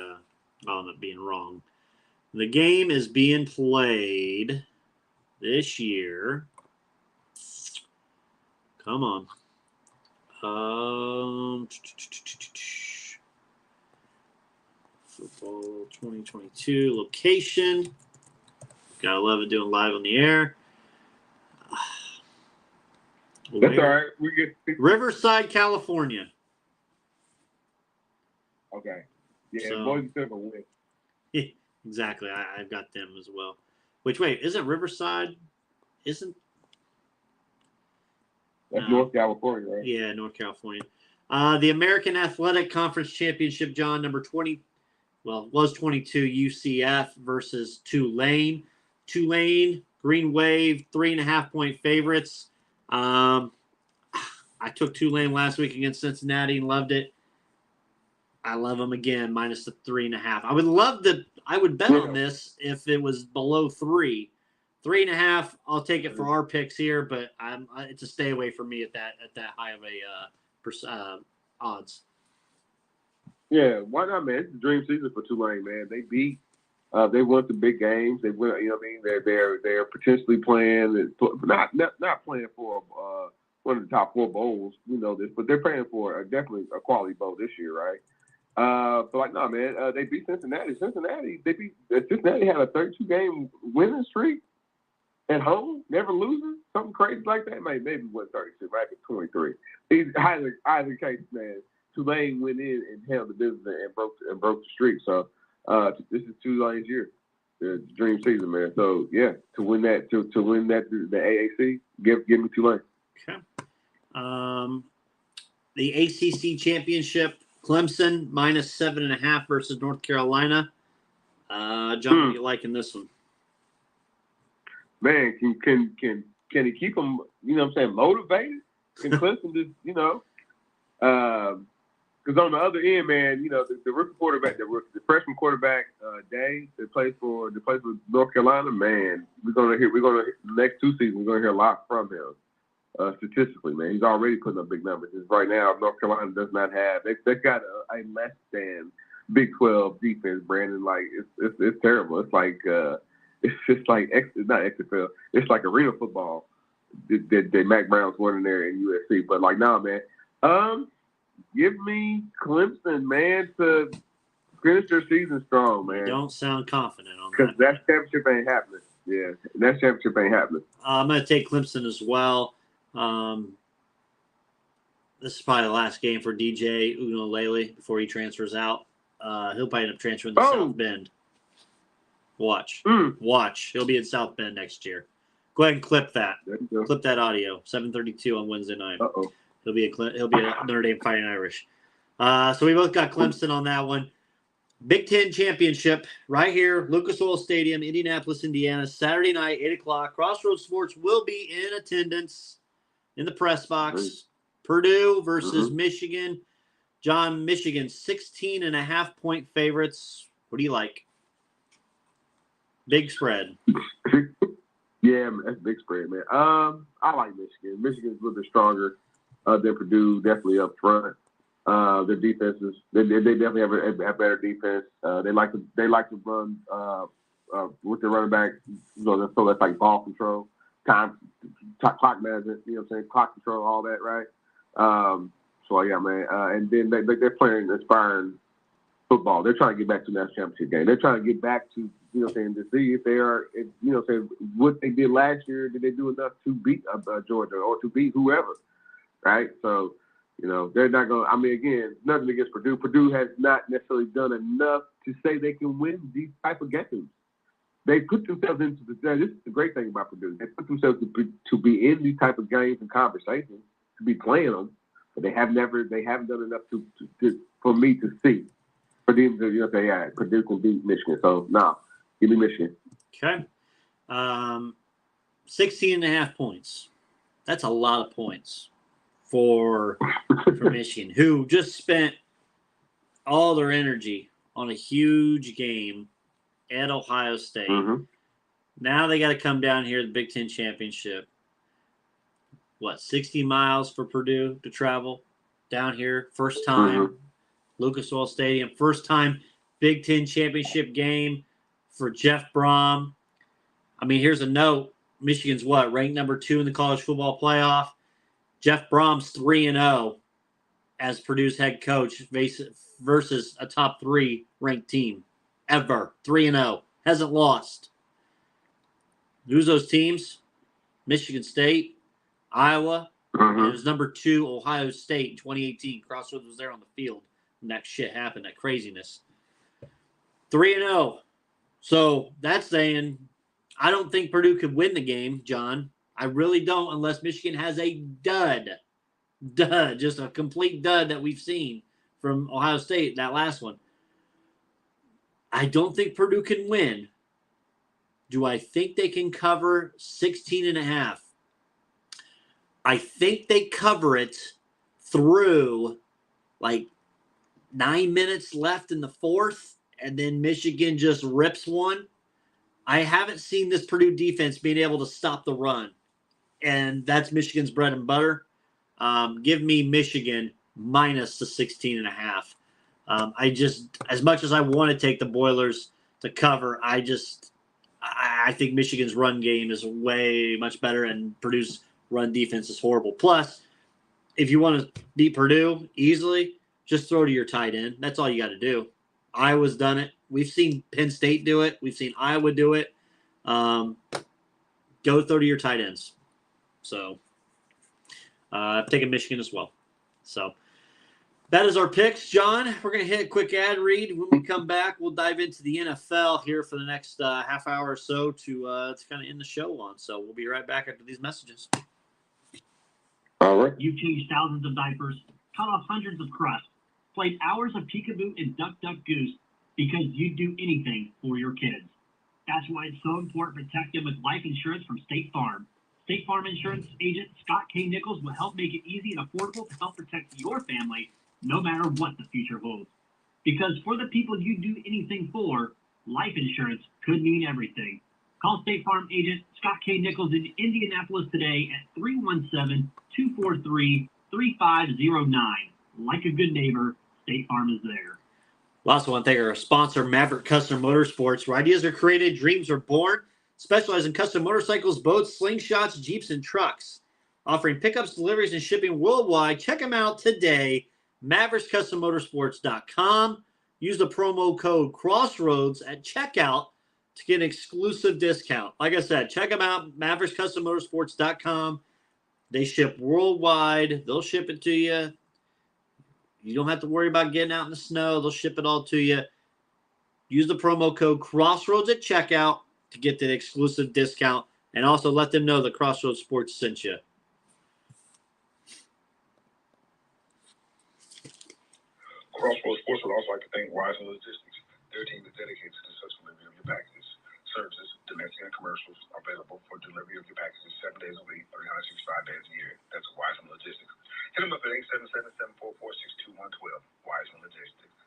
I'll end up being wrong. The game is being played this year. Come on. Football 2022 location. Gotta love it doing live on the air. That's all right. We get Riverside, California. Okay. Yeah, So- boys and Silver win. Exactly. I've got them as well. Which, wait, isn't Riverside? Isn't. That's No. North California, right? Yeah, North California. The American Athletic Conference Championship, John, number 20. Well, it was 22 UCF versus Tulane. Tulane, Green Wave, 3.5-point favorites. I took Tulane last week against Cincinnati and loved it. I love them again, minus the 3.5. I would bet on this if it was below 3. 3.5, I'll take it for our picks here, but it's a stay away from me at that high of a odds. Yeah, why not, man? It's a dream season for Tulane, man. They won the big games. They win. You know what I mean? They're potentially playing, not playing for one of the top 4 bowls. We know this, but they're playing for definitely a quality bowl this year, right? But no, man. They beat Cincinnati. Cincinnati had a 32-game winning streak at home, never losing, something crazy like that. Maybe it wasn't 32, maybe 23. Either case, man. Tulane went in and held the business and broke the streak. So this is Tulane's year, the dream season, man. So yeah, to win that the AAC, give me Tulane. Okay. The ACC championship, Clemson minus 7.5 versus North Carolina. John, what are you liking this one? Man, can he keep them? You know what I'm saying, motivated? Can Clemson just because on the other end, man, you know, the rookie quarterback, the freshman quarterback, Day, that plays for North Carolina, man, we're gonna next 2 seasons, we're gonna hear a lot from him. Statistically, man, he's already putting up big numbers. Just right now, North Carolina does not have. They've got a less than Big 12 defense, Brandon. Like it's terrible. It's like it's just like it's not XFL. It's like arena football. That Mac Brown's winning there in USC, but like, nah, man. Give me Clemson, man, to finish their season strong, man. You don't sound confident on that. Because that championship ain't happening. Yeah, that championship ain't happening. I'm going to take Clemson as well. This is probably the last game for DJ Uiagalelei before he transfers out. He'll probably end up transferring to South Bend. Watch. Watch. He'll be in South Bend next year. Go ahead and clip that. Clip that audio. 7:32 on Wednesday night. Uh-oh. He'll be a Notre Dame Fighting Irish. So we both got Clemson on that one. Big Ten Championship right here, Lucas Oil Stadium, Indianapolis, Indiana, Saturday night, 8 o'clock. Crossroads Sports will be in attendance in the press box. Purdue versus Michigan. John, Michigan, 16.5-point favorites. What do you like? Big spread. Yeah, that's a big spread, man. I like Michigan. Michigan's a little bit stronger than Purdue, definitely up front. Their defenses, they definitely have a better defense. They like to run with their running back. So that's like ball control, clock management. You know what I'm saying? Clock control, all that, right? So yeah, man. And then they're playing inspiring football. They're trying to get back to the national championship game. They're trying to get back to, you know what I'm saying, to see if they are, you know what I'm saying, what they did last year. Did they do enough to beat Georgia or to beat whoever, right? So, you know, they're not going to, I mean, again, nothing against Purdue. Purdue has not necessarily done enough to say they can win these type of games. They put themselves into this is the great thing about Purdue. They put themselves to be in these type of games and conversations, to be playing them, but they haven't done enough for me to see. For them to, you know, say, yeah, Purdue can beat Michigan. So, give me Michigan. Okay. 16.5 points. That's a lot of points for Michigan, who just spent all their energy on a huge game at Ohio State. Now they got to come down here to the Big Ten Championship. 60 miles for Purdue to travel down here? First time. Lucas Oil Stadium. First time Big Ten Championship game for Jeff Brom. I mean, here's a note. Michigan's ranked number 2 in the college football playoff. Jeff Brom's 3-0 as Purdue's head coach, versus a top 3 ranked team ever. 3-0. Hasn't lost. Who's those teams? Michigan State, Iowa, and it was number 2, Ohio State in 2018. Crossroads was there on the field when that shit happened, that craziness. 3-0. So that's saying I don't think Purdue could win the game, John. I really don't, unless Michigan has a dud, just a complete dud that we've seen from Ohio State, that last one. I don't think Purdue can win. Do I think they can cover 16.5? I think they cover it through like 9 minutes left in the fourth, and then Michigan just rips one. I haven't seen this Purdue defense being able to stop the run, and that's Michigan's bread and butter. Give me Michigan minus the 16.5. I just, as much as I want to take the Boilers to cover, I think Michigan's run game is way much better, and Purdue's run defense is horrible. Plus, if you want to beat Purdue easily, just throw to your tight end. That's all you got to do. Iowa's done it. We've seen Penn State do it. We've seen Iowa do it. Go throw to your tight ends. So, I've taken Michigan as well. So, that is our picks, John. We're going to hit a quick ad read. When we come back, we'll dive into the NFL here for the next half hour or so to kind of end the show on. So we'll be right back after these messages. All right. You've changed thousands of diapers, cut off hundreds of crusts, played hours of peekaboo and duck goose because you'd do anything for your kids. That's why it's so important to protect them with life insurance from State Farm. State Farm insurance agent Scott K. Nichols will help make it easy and affordable to help protect your family no matter what the future holds. Because for the people you do anything for, life insurance could mean everything. Call State Farm agent Scott K. Nichols in Indianapolis today at 317-243-3509. Like a good neighbor, State Farm is there. We also want to thank our sponsor, Maverick Custom Motorsports, where ideas are created, dreams are born. Specialize in custom motorcycles, boats, slingshots, Jeeps, and trucks. Offering pickups, deliveries, and shipping worldwide. Check them out today. MavericksCustomMotorsports.com. Use the promo code Crossroads at checkout to get an exclusive discount. Like I said, check them out, MavericksCustomMotorsports.com. They ship worldwide. They'll ship it to you. You don't have to worry about getting out in the snow. They'll ship it all to you. Use the promo code Crossroads at checkout to get the exclusive discount, and also let them know the Crossroads Sports sent you. Crossroads Sports would also like to thank Wise Logistics. Their team is dedicated to the successful delivery of your packages. Services, domestic and commercials, available for delivery of your packages 7 days a week, 365 days a year. That's Wise Logistics. Hit them up at 877-744-6212. Wise Logistics.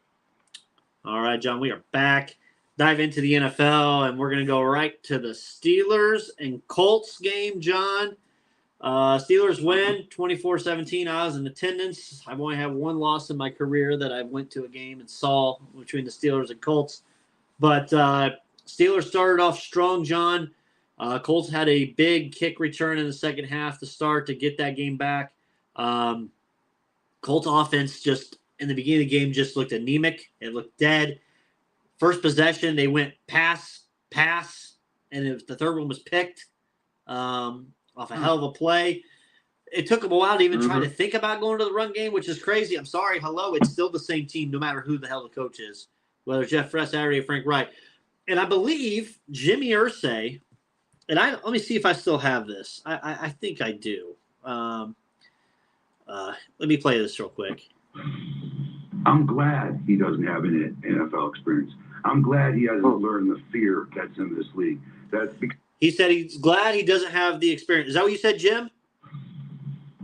All right, John, we are back. Dive into the NFL, and we're going to go right to the Steelers and Colts game, John. Steelers win 24-17. I was in attendance. I've only had one loss in my career that I went to a game and saw between the Steelers and Colts. But Steelers started off strong, John. Colts had a big kick return in the second half to start to get that game back. Colts offense just in the beginning of the game just looked anemic. It looked dead. First possession, they went pass, and the third one was picked off a hell of a play. It took them a while to even try to think about going to the run game, which is crazy. I'm sorry. Hello, it's still the same team no matter who the hell the coach is, whether it's Jeff Saturday or Frank Wright. And I believe Jimmy Irsay, and let me see if I still have this. I think I do. Let me play this real quick. I'm glad he doesn't have any NFL experience. I'm glad he hasn't learned the fear that's in this league. He said he's glad he doesn't have the experience. Is that what you said, Jim?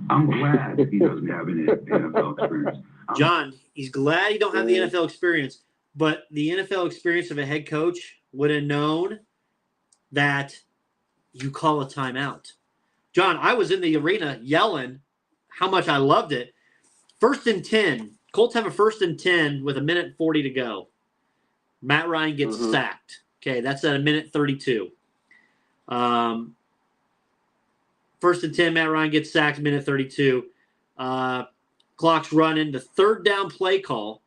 I'm glad he doesn't have any NFL experience. John, he's glad he don't have the NFL experience, but the NFL experience of a head coach would have known that you call a timeout. John, I was in the arena yelling how much I loved it. 1st and 10. Colts have a 1st and 10 with 1:40 to go. Matt Ryan gets sacked. Okay, that's at 1:32. 1st and 10, Matt Ryan gets sacked, 1:32. Clock's running. The third down play call,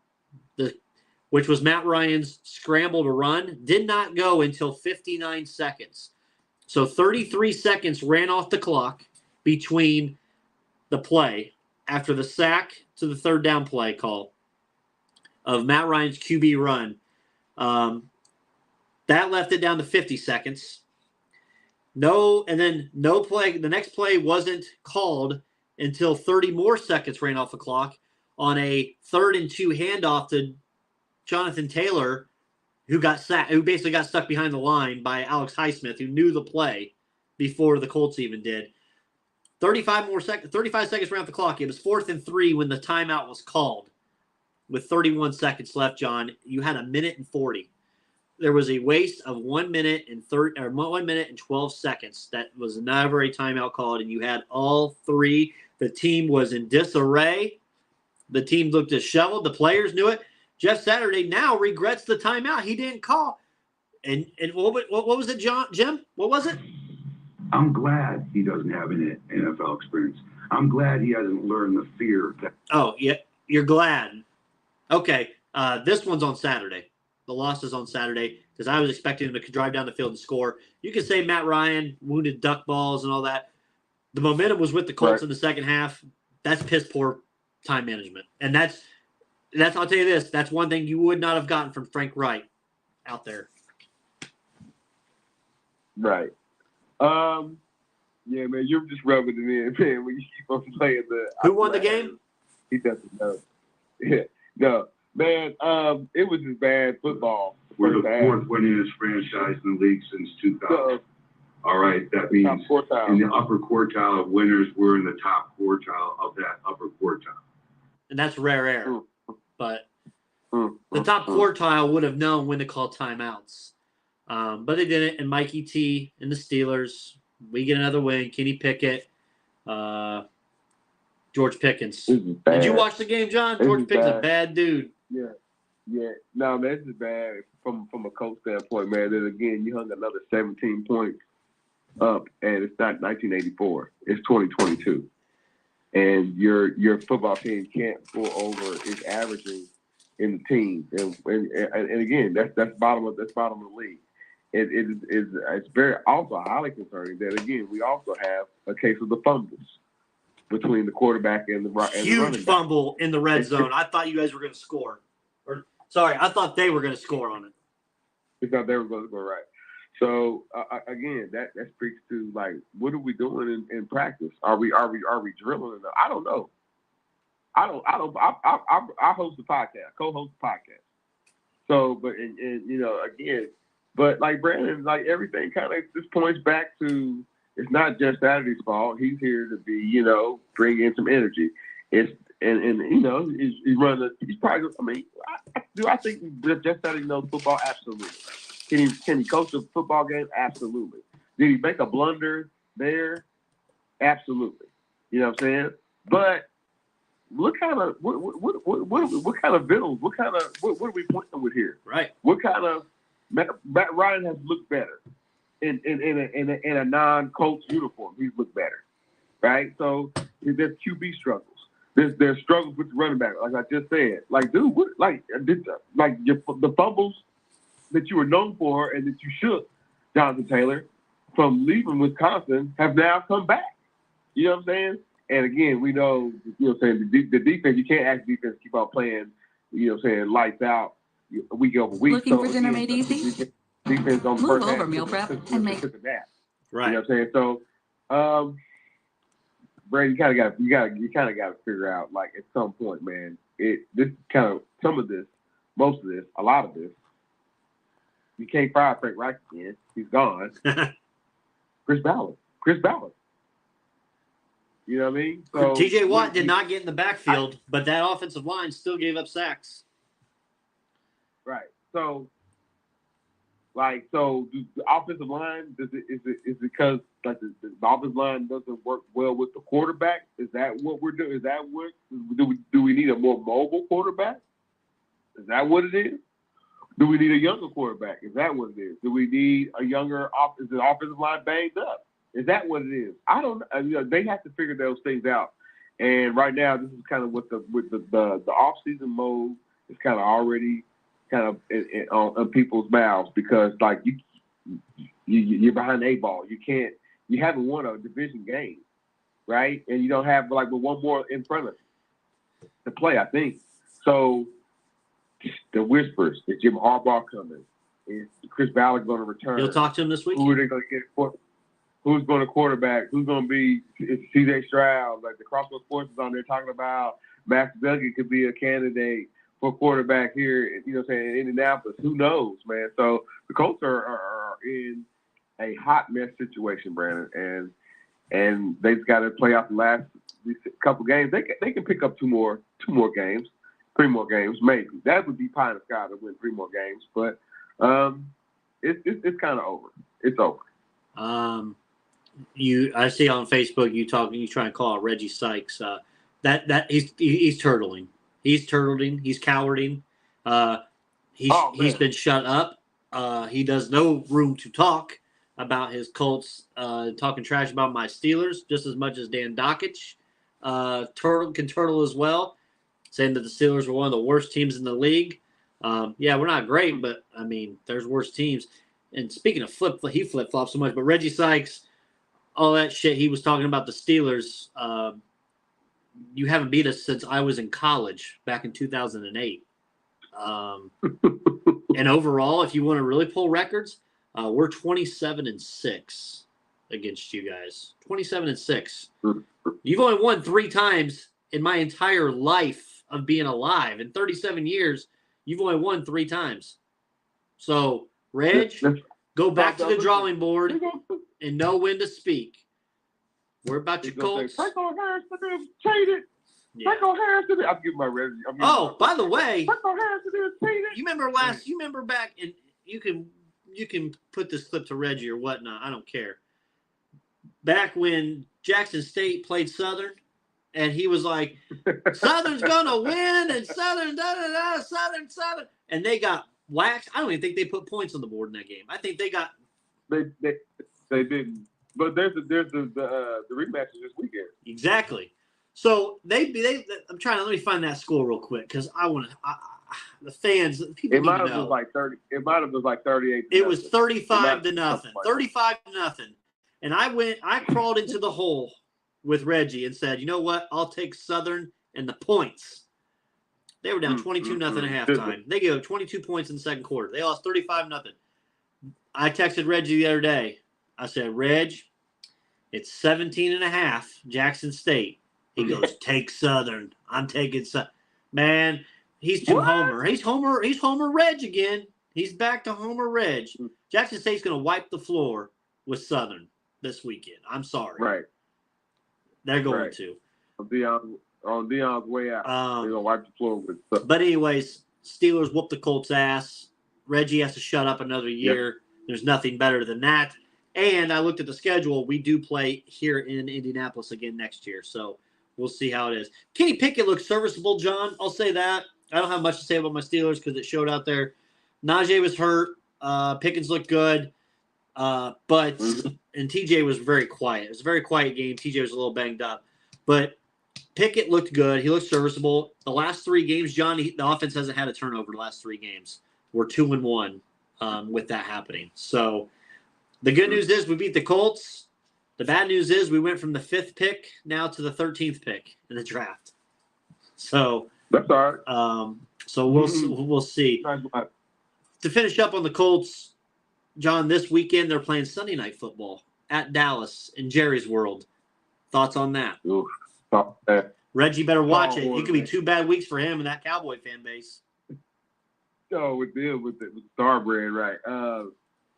which was Matt Ryan's scramble to run, did not go until 59 seconds. So 33 seconds ran off the clock between the play after the sack to the third down play call of Matt Ryan's QB run. That left it down to 50 seconds. No play. The next play wasn't called until 30 more seconds ran off the clock on a 3rd and 2 handoff to Jonathan Taylor, who basically got stuck behind the line by Alex Highsmith, who knew the play before the Colts even did. 35 seconds ran off the clock. It was 4th and 3 when the timeout was called. With 31 seconds left, John, you had 1 minute and 40. There was a waste of 1 minute and 1 minute and 12 seconds. That was never a timeout called, and you had all three. The team was in disarray. The team looked disheveled. The players knew it. Jeff Saturday now regrets the timeout he didn't call. And what was it, Jim? What was it? I'm glad he doesn't have any NFL experience. I'm glad he hasn't learned the fear. Oh, yeah, you're glad. Okay, this one's on Saturday. The loss is on Saturday because I was expecting him to drive down the field and score. You can say Matt Ryan wounded duck balls and all that. The momentum was with the Colts in the second half. That's piss poor time management. And that's I'll tell you this, that's one thing you would not have gotten from Frank Wright out there. Right. Yeah, man, you're just rubbing it in, man, when you keep on playing the. Who won the game? He doesn't know. Yeah. No. Man, it was just bad football. We're the 4th winningest franchise in the league since 2000. All right, that means in the upper quartile of winners, we're in the top quartile of that upper quartile. And that's rare air. But the top quartile would have known when to call timeouts. But they didn't. And Mikey T and the Steelers, we get another win. Kenny Pickett, George Pickens. Did you watch the game, John? George Pickens is a bad dude. Yeah. No, man, this is bad from a coach standpoint, man. Then again, you hung another 17 points up, and it's not 1984. It's 2022. And your football team can't pull over its averaging in the team. And again, that's bottom of the league. It's very also highly concerning that again we also have a case of the fumbles between the quarterback and the running back. Huge fumble in the red zone. I thought you guys were going to score. I thought they were going to score on it. I thought they were going to go right. So again, that speaks to like what are we doing in practice? Are we drilling enough? I don't know. I host the podcast, co-host the podcast. So, but and you know again, but like Brandon, like everything kind of just points back to it's not just Saturday's fault. He's here to be bring in some energy. It's and you know he's running. He's probably. I mean, I think just Saturday knows football? Absolutely. Can he coach a football game? Absolutely. Did he make a blunder there? Absolutely. You know what I'm saying? But what kind of villains? What are we pointing with here? Right. What kind of Matt Ryan has looked better in a non-Colts uniform? He's looked better, right? So there's QB struggles. There's struggles with the running back, like I just said. Like, dude, the fumbles that you were known for and that you shook, Jonathan Taylor, from leaving Wisconsin have now come back. You know what I'm saying? And again, we know, the defense, you can't ask defense to keep on playing, lights out week over week. Looking for dinner made easy? Defense on the Move first over, half, meal prep, and make. Right. You know what I'm saying? So, Brady, you kind of got to figure out, like, at some point, man, most of this, a lot of this, you can't fire Frank Reich again. He's gone. Chris Ballard. You know what I mean? So, TJ Watt did not get in the backfield, but that offensive line still gave up sacks. Right. So the offensive line, is it because like the offensive line doesn't work well with the quarterback? Is that what we're doing? Is that what do we need a more mobile quarterback? Is that what it is? Do we need a younger quarterback? Is that what it is? Do we need a younger is the offensive line banged up? Is that what it is? I don't know. They have to figure those things out. And right now, this is kind of with the off-season mode is kind of already kind of on people's mouths because like you're behind the 8 ball. You haven't won a division game, right? And you don't have like one more in front of you to play, I think. So the whispers, is Jim Harbaugh coming? Is Chris Ballard going to return? You'll talk to him this week? Who are they going to get? Who's going to quarterback? Who's going to be C.J. Stroud? Like the Crossroads Sports is on there talking about Max Duggan could be a candidate for quarterback here, you know what I'm saying, in Indianapolis. Who knows, man? So the Colts are in a hot mess situation, Brandon, and they've got to play out the last couple games. They can pick up two more games, 3 more games, maybe. That would be pie in the sky to win 3 more games, but it's kind of over. It's over. I see on Facebook you try and call out Reggie Sykes. That he's turtling. He's turtling. He's cowarding. He's been shut up. He does no room to talk about his Colts, talking trash about my Steelers just as much as Dan Dockich can turtle as well, saying that the Steelers were one of the worst teams in the league. Yeah, we're not great, but, I mean, there's worse teams. And speaking of he flip-flops so much, but Reggie Sykes, all that shit he was talking about the Steelers, you haven't beat us since I was in college back in 2008. And overall, if you want to really pull records, we're 27-6 against you guys. 27-6. You've only won 3 times in my entire life of being alive. In 37 years, you've only won 3 times. So, Reg, go back to the drawing board and know when to speak. We're about your Colts. Franco Harris traded. Franco Harris did it. I'm giving my Reg. By the way, Franco Harris did it. You remember back, and you can put this clip to Reggie or whatnot. I don't care. Back when Jackson State played Southern, and he was like, Southern's gonna win, and Southern Southern, and they got waxed. I don't even think they put points on the board in that game. I think they got. They didn't. But there's the rematches this weekend. Exactly. So they I'm trying to let me find that score real quick because I want to. The fans, people it might need to have know. been like 30. It might have been like 38. It was 35-0. 35-0. And I crawled into the hole with Reggie and said, you know what? I'll take Southern and the points. They were down 22-0 at halftime. They gave up 22 points in the second quarter. They lost 35-0. I texted Reggie the other day. I said, Reg, it's 17.5, Jackson State. He goes, take Southern. I'm taking Southern. Man, he's too Homer. He's Homer Reg again. He's back to Homer Reg. Jackson State's going to wipe the floor with Southern this weekend. I'm sorry. Right. They're going to. On Deion's way out. They're going to wipe the floor with Southern. But anyways, Steelers whoop the Colts' ass. Reggie has to shut up another year. Yep. There's nothing better than that. And I looked at the schedule. We do play here in Indianapolis again next year. So we'll see how it is. Kenny Pickett looks serviceable, John. I'll say that. I don't have much to say about my Steelers because it showed out there. Najee was hurt. Pickens looked good. And TJ was very quiet. It was a very quiet game. TJ was a little banged up. But Pickett looked good. He looked serviceable. The last 3 games, John, the offense hasn't had a turnover the last 3 games. We're 2-1 with that happening. So the good news is we beat the Colts. The bad news is we went from the 5th pick now to the 13th pick in the draft. So that's all right. So we'll see. To finish up on the Colts, John, this weekend they're playing Sunday Night Football at Dallas in Jerry's World. Thoughts on that? Oof. Reggie better watch it. It could be 2 bad weeks for him and that Cowboy fan base. No, with the Starbread, right?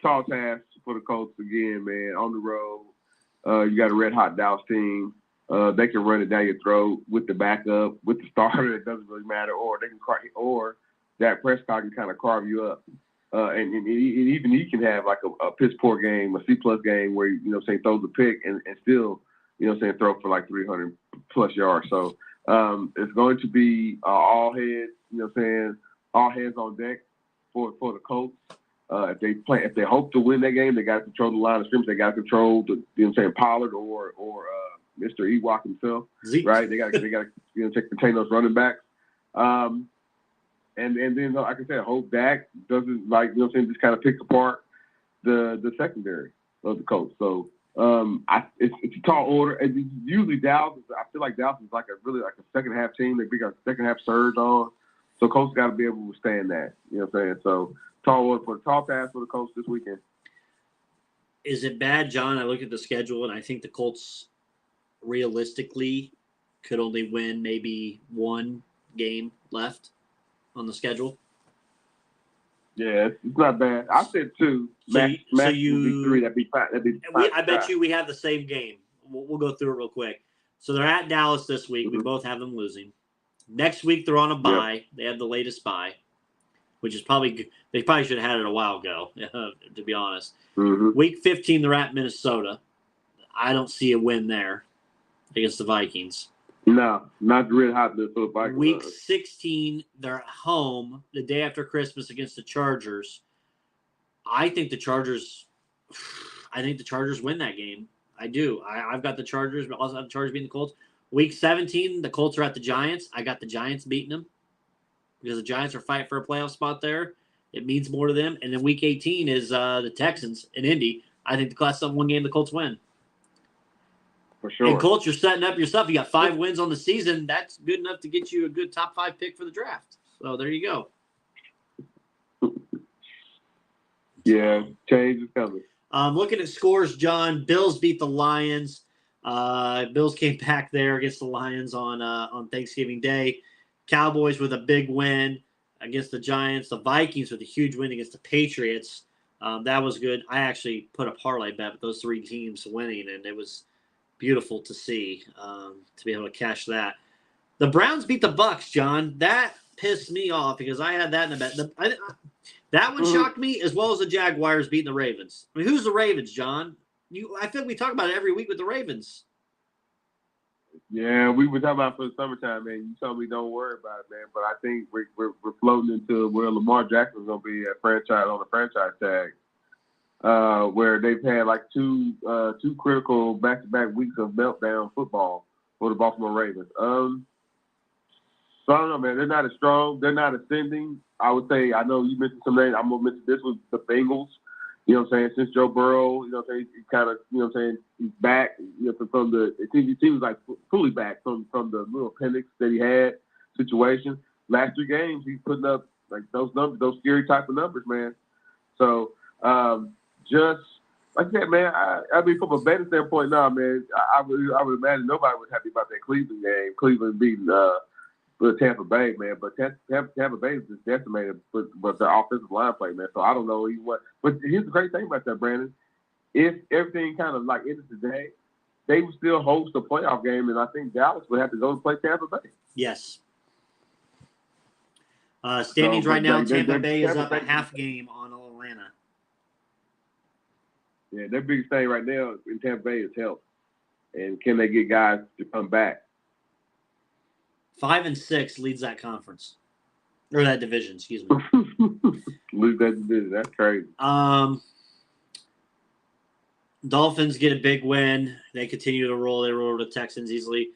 Tall task for the Colts again, man. On the road, you got a red hot Dallas team. They can run it down your throat with the backup, with the starter. It doesn't really matter. Or they can or Dak Prescott can kind of carve you up. And even he can have like a piss poor game, a C+ game where throws a pick and still throw for like 300 plus yards. So it's going to be all heads, all hands on deck for the Colts. If they hope to win that game, they got to control the line of scrimmage. They got to control Pollard or Mr. Ewok himself, Zeke. Right? They got to contain those running backs. And then, like I said, hope Dak doesn't, like, you know what I'm saying, just kind of picks apart the secondary of the Colts. So it's a tall order. And usually Dallas, I feel like Dallas is like a second half team. They got a second half surge on. So Colts got to be able to withstand that. You know what I'm saying? So tall task for the Colts this weekend. Is it bad, John? I look at the schedule and I think the Colts realistically could only win maybe one game left on the schedule. Yeah, it's not bad. I said 2. Max would be 3. That'd be fine. I bet you we have the same game. We'll go through it real quick. So they're at Dallas this week. Mm-hmm. We both have them losing. Next week they're on a bye. Yep. They have the latest bye, which is they probably should have had it a while ago, to be honest. Mm-hmm. Week 15 they're at Minnesota. I don't see a win there against the Vikings. No, not really hot Minnesota Vikings. Week 16 they're at home the day after Christmas against the Chargers. I think the Chargers win that game. I do. I've got the Chargers, but also have the Chargers beating the Colts. Week 17, the Colts are at the Giants. I got the Giants beating them because the Giants are fighting for a playoff spot there. It means more to them. And then week 18 is the Texans in Indy. I think the Class of one game the Colts win. For sure. And Colts, you're setting up yourself. You got 5 wins on the season. That's good enough to get you a good top 5 pick for the draft. So there you go. Yeah, change is coming. Looking at scores, John. Bills beat the Lions. Bills came back there against the Lions on Thanksgiving Day. Cowboys with a big win against the Giants. The Vikings with a huge win against the Patriots. That was good. I actually put a parlay bet with those 3 teams winning, and it was beautiful to see, to be able to cash that. The Browns beat the Bucks, John. That pissed me off because I had that in the bet. That one shocked me, as well as the Jaguars beating the Ravens. I mean, who's the Ravens, John? I feel like we talk about it every week with the Ravens. Yeah, we were talking about it for the summertime, man. You told me don't worry about it, man. But I think we're floating into where Lamar Jackson's going to be a franchise on the franchise tag. Where they've had like two critical back-to-back weeks of meltdown football for the Baltimore Ravens. So I don't know, man. They're not as strong. They're not ascending. I would say, I know you mentioned some names. I'm going to mention this with the Bengals. You know what I'm saying? Since Joe Burrow, you know what I'm saying, he kind of, you know what I'm saying, he's back, you know, from the, it seems like fully back from the little appendix that he had situation. Last 3 games, he's putting up like those numbers, those scary type of numbers, man. So, just like I said, man, I mean, from a betting standpoint, nah, man, I would imagine nobody was happy about that Cleveland game. Cleveland beating Tampa Bay, man. But Tampa Bay is just decimated with the offensive line play, man. So I don't know what. But here's the great thing about that, Brandon. If everything kind of like ended today, they would still host a playoff game, and I think Dallas would have to go to play Tampa Bay. Yes. Standings right now, Tampa Bay is up a half game on Atlanta. Yeah, their biggest thing right now in Tampa Bay is health. And can they get guys to come back? 5-6 leads that conference. Or that division, excuse me. Lose that division. That's crazy. Dolphins get a big win. They continue to roll. They roll over the Texans easily.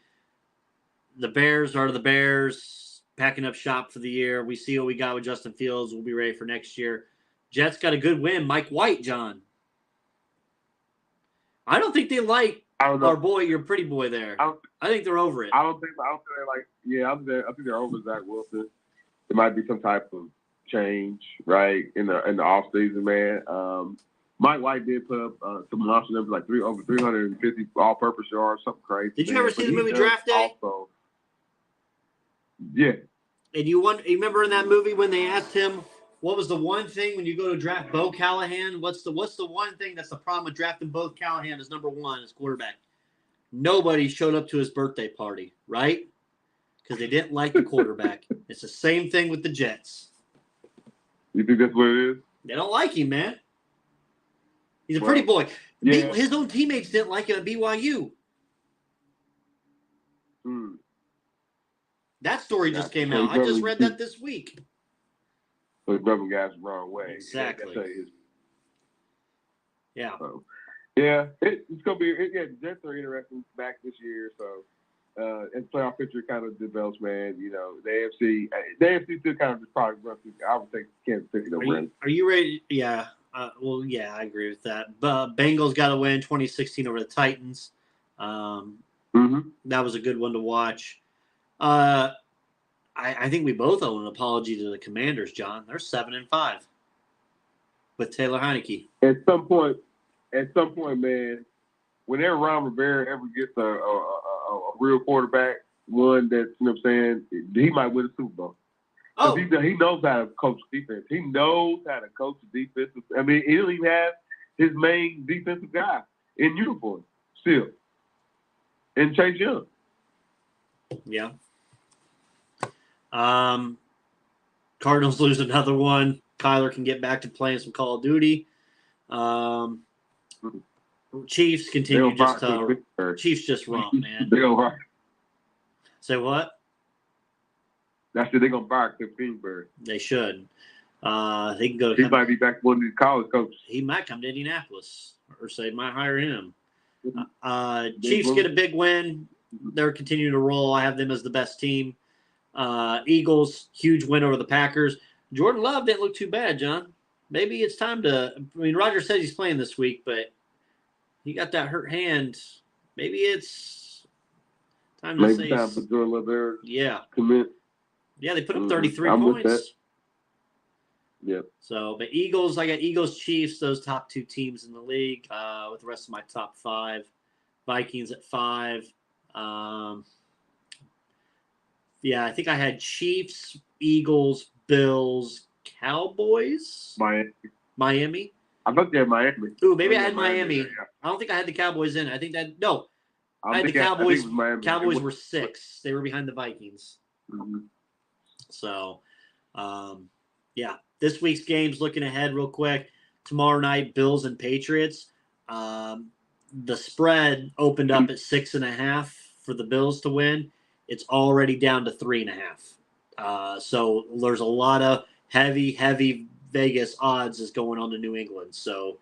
The Bears are the Bears, packing up shop for the year. We see what we got with Justin Fields. We'll be ready for next year. Jets got a good win. Mike White, John. I don't think they like our boy, your pretty boy there. I think they're over it. I don't think they're like, yeah, I think they're over Zach Wilson. There might be some type of change, right, in the off season, man. Mike White did put up some monster numbers, like over 350 all-purpose yards, something crazy. Did you ever see the movie Draft Day? Also, yeah. And you remember in that movie when they asked him, what was the one thing when you go to draft Bo Callahan? What's the one thing that's the problem with drafting Bo Callahan as number 1 as quarterback? Nobody showed up to his birthday party, right? Because they didn't like the quarterback. It's the same thing with the Jets. You think that's what it is? They don't like him, man. He's a pretty boy. Yeah. His own teammates didn't like him at BYU. That story just came out. I just read that this week. So he's rubbing guys the wrong way. Exactly. Yeah. So, yeah, it's going to be – the Jets are interesting back this year. So, as playoff picture kind of develops, man, you know, the AFC still kind of just probably runs through. I would think Kansas City will win. Are you ready? Yeah. Well, yeah, I agree with that. But Bengals got to win 2016 over the Titans. That was a good one to watch. I think we both owe an apology to the Commanders, John. They're 7-5 with Taylor Heineke. At some point, man, whenever Ron Rivera ever gets a real quarterback, one that's, you know what I'm saying, he might win the Super Bowl. Oh. He knows how to coach defense. He knows how to coach the defense. I mean, he'll even have his main defensive guy in uniform still. And Chase Young. Yeah. Cardinals lose another one. Kyler can get back to playing some Call of Duty. Chiefs continue Chiefs just romp, man. Say what? That's it. They're gonna fire Cliff Kingsbury. They should. They can go. He might be back one of these college coaches. He might come to Indianapolis, or say might hire him. Chiefs get a big win. They're continuing to roll. I have them as the best team. Eagles, huge win over the Packers. Jordan Love didn't look too bad, John. Maybe it's time to. I mean, Roger says he's playing this week, but he got that hurt hand. Maybe it's time to say. Time for Jordan Love there. Yeah. Commit. Yeah, they put up 33 points. Yep. So, but Eagles, I got Eagles, Chiefs, those top two teams in the league, with the rest of my top five. Vikings at 5. Yeah, I think I had Chiefs, Eagles, Bills, Cowboys. Miami. I thought they had Miami. Ooh, maybe I had Miami. Yeah. I don't think I had the Cowboys in. I think that I had the Cowboys. Cowboys were 6. They were behind the Vikings. Mm-hmm. So, yeah. This week's games, looking ahead real quick. Tomorrow night, Bills and Patriots. The spread opened up at 6.5 for the Bills to win. It's already down to 3.5. So there's a lot of heavy Vegas odds is going on to New England. So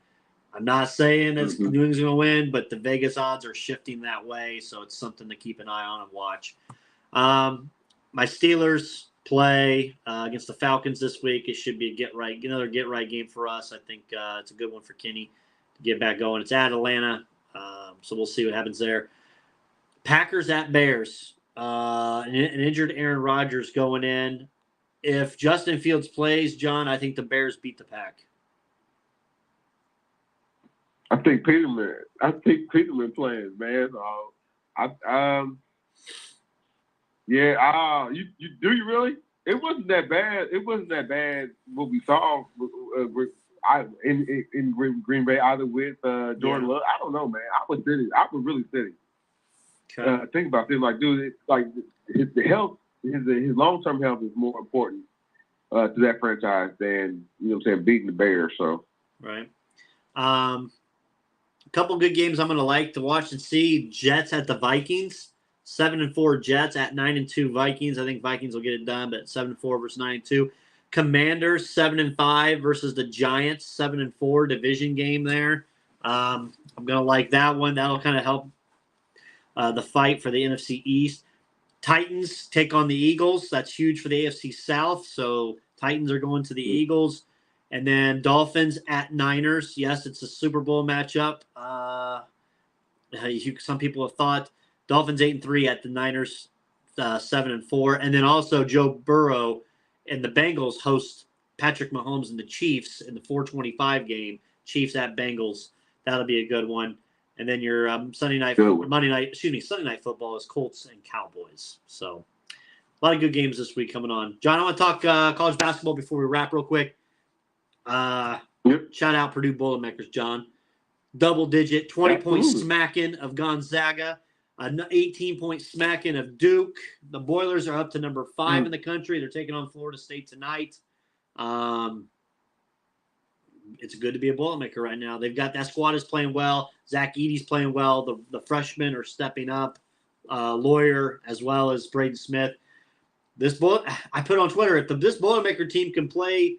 I'm not saying that New England's going to win, but the Vegas odds are shifting that way. So it's something to keep an eye on and watch. My Steelers play against the Falcons this week. It should be another get right game for us. I think it's a good one for Kenny to get back going. It's at Atlanta, so we'll see what happens there. Packers at Bears. An injured Aaron Rodgers going in. If Justin Fields plays, John, I think the Bears beat the Pack. I think Peterman plays, man. Yeah, you do you really? It wasn't that bad. It wasn't that bad what we saw in Green Bay, either with Jordan Love. I don't know, man. I was really sitting. Okay. Think about this, like, dude. It's like his health, his long-term health is more important to that franchise than, you know what I'm saying, beating the Bears. So right. A couple good games I'm going to like to watch and see. Jets at the Vikings. 7-4 Jets at 9-2 Vikings. I think Vikings will get it done, but 7-4 versus 9-2. Commanders 7-5 versus the Giants. 7-4 division game there. I'm gonna like that one. That'll kind of help the fight for the NFC East. Titans take on the Eagles. That's huge for the AFC South. So Titans are going to the Eagles, and then Dolphins at Niners. Yes, it's a Super Bowl matchup. Some people have thought. Dolphins 8-3 at the Niners 7-4, and then also Joe Burrow and the Bengals host Patrick Mahomes and the Chiefs in the 4:25 game. Chiefs at Bengals, that'll be a good one. And then your Sunday night football is Colts and Cowboys. So a lot of good games this week coming on. John, I want to talk college basketball before we wrap real quick. Shout out Purdue Boilermakers, John. Double-digit, 20-point smacking of Gonzaga. An 18-point smacking of Duke. The Boilers are up to number 5 in the country. They're taking on Florida State tonight. It's good to be a Boilermaker right now. They've got that squad is playing well. Zach Edey's playing well. The freshmen are stepping up. Lawyer as well as Braden Smith. I put on Twitter, if this Boilermaker team can play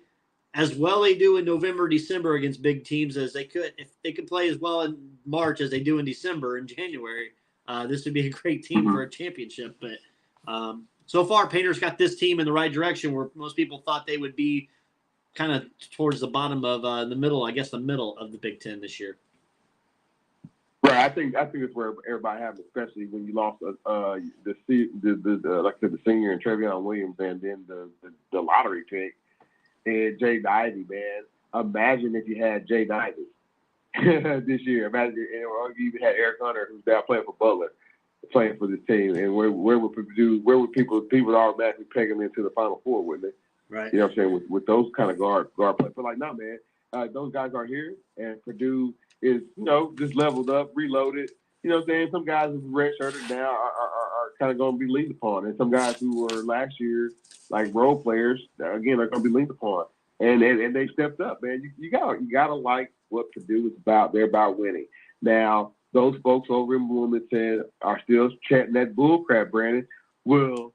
as well they do in November, December against big teams as they could, if they could play as well in March as they do in December and January, this would be a great team for a championship. But so far, Painter's got this team in the right direction where most people thought they would be kind of towards the bottom of the middle of the Big Ten this year. Right, I think it's where everybody has, especially when you lost the senior and Trevion Williams, and then the lottery pick and Jay Ivey, man. Imagine if you had Jay Ivey this year. Imagine if you even had Eric Hunter, who's now playing for Butler, playing for this team, and where would Purdue? Where would people would automatically peg them into the Final Four, wouldn't they? Right. You know what I'm saying? With those kind of guard play, but like, no, man, those guys are here, and Purdue is, just leveled up, reloaded. You know what I'm saying? Some guys who redshirted now are kind of going to be leaned upon, and some guys who were last year like role players, again, are going to be leaned upon, and they stepped up, man. You gotta like what Purdue is about. They're about winning. Now, those folks over in Bloomington are still chanting that bullcrap, Brandon. Well,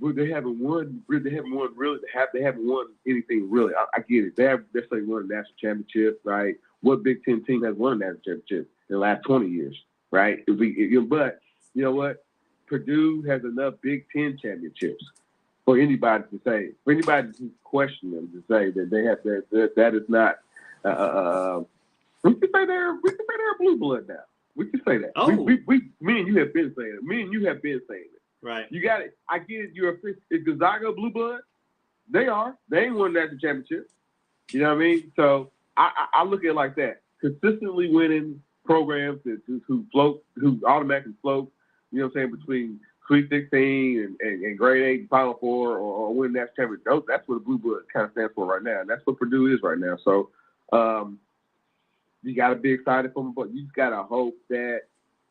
they haven't won. They haven't won really. They haven't won anything really. I get it. They're saying won a national championship, right? What Big Ten team has won a national championship in the last 20 years, right? But you know what? Purdue has enough Big Ten championships for anybody to say, for anybody to question them to say that they have that is not. We can say they're a blue blood now. We can say that. Oh. Me and you have been saying it. Right. You got it. I get it. Is Gonzaga a blue blood? They are. They ain't won national championship. You know what I mean? So I look at it like that. Consistently winning programs who automatically float, you know what I'm saying, between Sweet 16 and grade 8 and Final Four or win national championship. That's what the blue blood kind of stands for right now. And that's what Purdue is right now. So you got to be excited for them, but you just got to hope that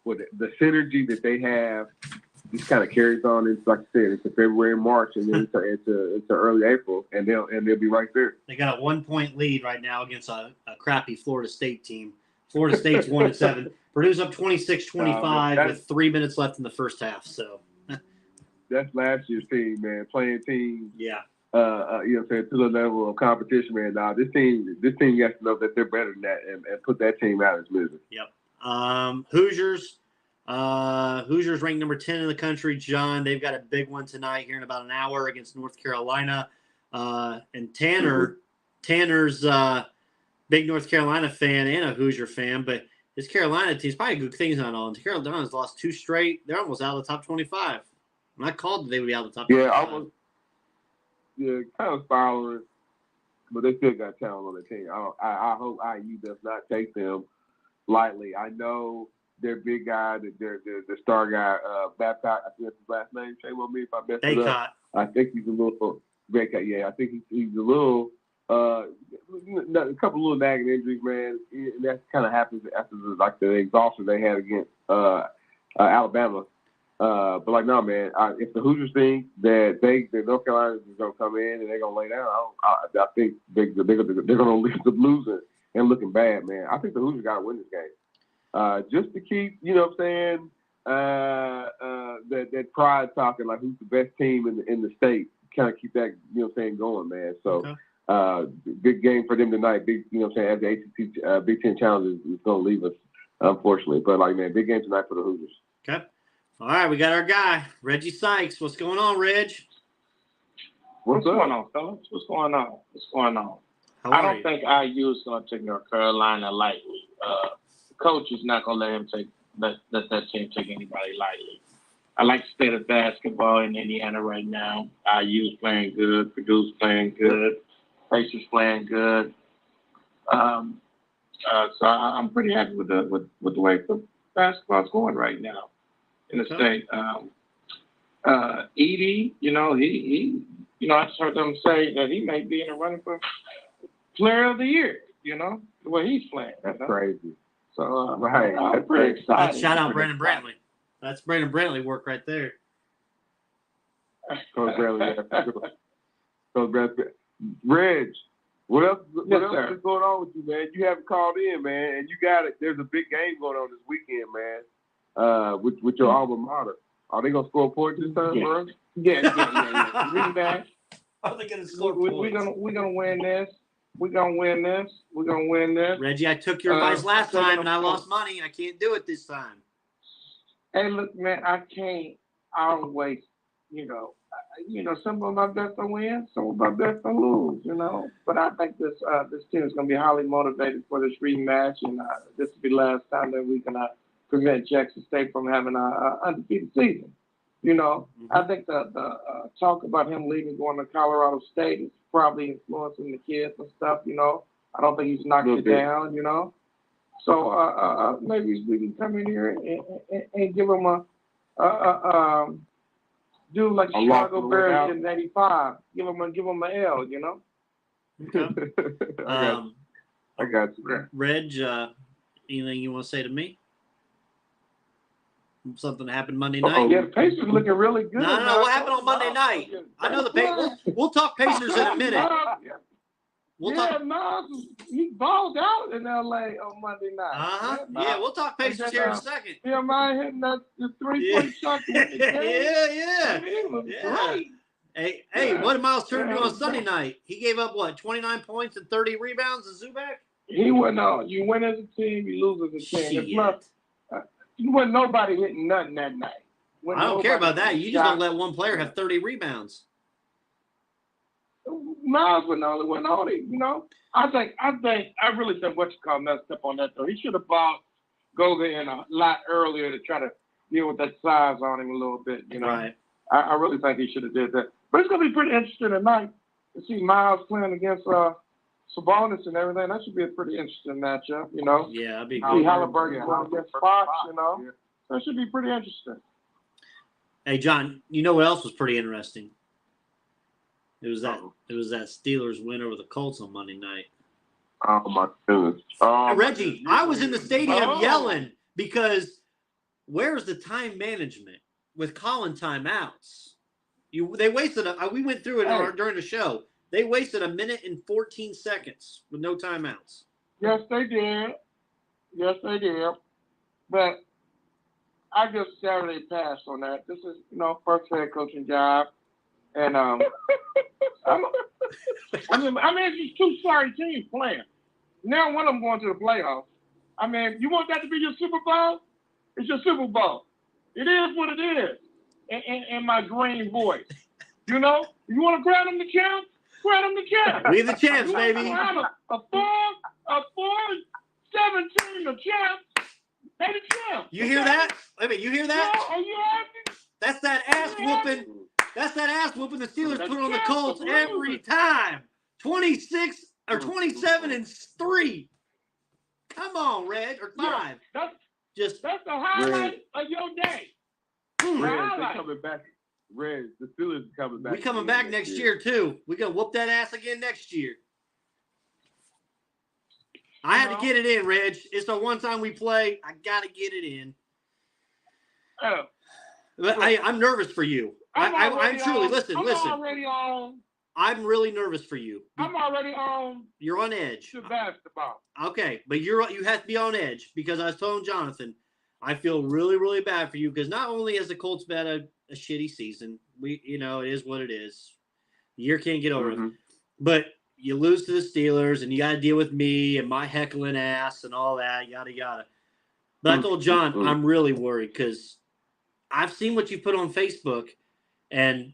with the synergy that they have just kind of carries on. It's like I said, it's February and March, and then it's early April, and they'll be right there. They got a 1-point lead right now against a crappy Florida State team. Florida State's 1-7. Purdue's up 26-25 with 3 minutes left in the first half. So that's last year's team, man. Playing teams. Yeah. You know what I'm saying, to the level of competition, man. Now this team has to know that they're better than that and put that team out of its misery. Yep. Hoosiers. Hoosiers ranked number 10 in the country, John. They've got a big one tonight here in about an hour against North Carolina. And Tanner's big North Carolina fan and a Hoosier fan, but his Carolina team's probably good things on all. And Carolina's lost 2 straight. They're almost out of the top 25. When I called, they would be out of the top 25. Yeah, almost. Yeah, kind of spiraling, but they still got talent on their team. I hope IU does not take them lightly. I know their big guy, the star guy, Babcock, I think that's his last name. Shame on me if I messed it up. I think he's a little Baycott. Yeah, I think he's a little a couple little nagging injuries, man. And that kind of happens after the exhaustion they had against Alabama. But like, no, man. If the Hoosiers think that North Carolina is gonna come in and they're gonna lay down, I think they're gonna leave them losing and looking bad, man. I think the Hoosiers gotta win this game, just to keep, you know what I'm saying, that pride talking, like who's the best team in the state. Kind of keep that, you know what I'm saying, going, man. So, big game for them tonight. Big, you know what I'm saying, as the ACC Big Ten Challenge is gonna leave us, unfortunately. But like, man, big game tonight for the Hoosiers. Okay. All right, we got our guy, Reggie Sykes. What's going on, Reg? What's going on, fellas? What's going on? I don't think IU is going to take North Carolina lightly. Coach is not going to let that team take anybody lightly. I like the state of basketball in Indiana right now. IU is playing good. Purdue's playing good. Pacers playing good. So I'm pretty happy with the way the basketball's going right now in the state. Edie, I just heard them say that he may be in the running for Player of the Year. The way he's playing. That's crazy. So right, I'm pretty excited. Shout out Brandon Brantley. That's Brandon Brantley work right there. Coach Brantley, Coach Brantley. Reg, what else is going on with you, man? You haven't called in, man, and you got it. There's a big game going on this weekend, man. With your alma mater. Are they gonna score points this time, bro? Yeah. Read that. Are they gonna score We're points? gonna win this. We're gonna win this. Reggie, I took your advice last time and I lost money. I can't do it this time. Hey, look, man, I can't always, some of my best to win, some of my best to lose, But I think this team is going to be highly motivated for this rematch, and this will be the last time that we can prevent Jackson State from having an undefeated season. I think the talk about him leaving, going to Colorado State is probably influencing the kids and stuff. I don't think he's knocked it down. So maybe we can come in here and give him do like Chicago Bears in '85. Give him an L. Okay. I got you. Reg, anything you want to say to me? Something happened Monday night? Yeah, the Pacers looking really good. No. What happened on Monday night? I know the Pacers. We'll talk Pacers in a minute. He balled out in L.A. on Monday night. Yeah, we'll talk Pacers here in a second. Yeah, mine hitting the 3-point shot. Yeah. It was great. Hey, what did Miles Turner do on Sunday night? He gave up, 29 points and 30 rebounds to Zubac? He went on. You win as a team, you lose as a team. You wasn't nobody hitting nothing that night. I don't care about that. You just don't let one player have 30 rebounds. Miles was the only one on it, I really think messed up on that though. He should have go there in a lot earlier to try to deal with that size on him a little bit, Right. I really think he should have did that. But it's gonna be pretty interesting tonight to see Miles playing against Sabonis and everything. That should be a pretty interesting matchup, Yeah, that'd be good. See Halliburton going against Fox, So it should be pretty interesting. Hey, John, you know what else was pretty interesting? It was that Steelers win over the Colts on Monday night. Oh my goodness. Reggie, I was in the stadium yelling because where's the time management with calling timeouts? They wasted we went through it during the show. They wasted 1 minute and 14 seconds with no timeouts. Yes, they did. But I give Saturday pass on that. This is, first head coaching job. And it's just two sorry teams playing. Now one of them going to the playoffs. You want that to be your Super Bowl? It's your Super Bowl. It is what it is. In my green voice. You want to grab them the champs? Grab them the champs. We the champs, baby. A 4-17 the champs. They the champs. You hear that? Wait a minute, you hear that? Are you happy? That's that ass whooping. That's that ass whooping the Steelers put on the Colts every time. 26 or 27-3. Come on, Red, or 5. That's the highlight of your day. They're coming back. The Steelers are coming back. We coming back next year too. We're gonna whoop that ass again next year. I had to get it in, Reg. It's the one time we play. I gotta get it in. But I'm nervous for you. I'm truly listen. Already on. I'm really nervous for you. I'm already on. You're on edge. To basketball. Okay, but you have to be on edge because I was telling Jonathan, I feel really, really bad for you because not only has the Colts had a shitty season, it is what it is. The year can't get over it, but you lose to the Steelers and you got to deal with me and my heckling ass and all that, yada yada. But I told John I'm really worried because I've seen what you put on Facebook, and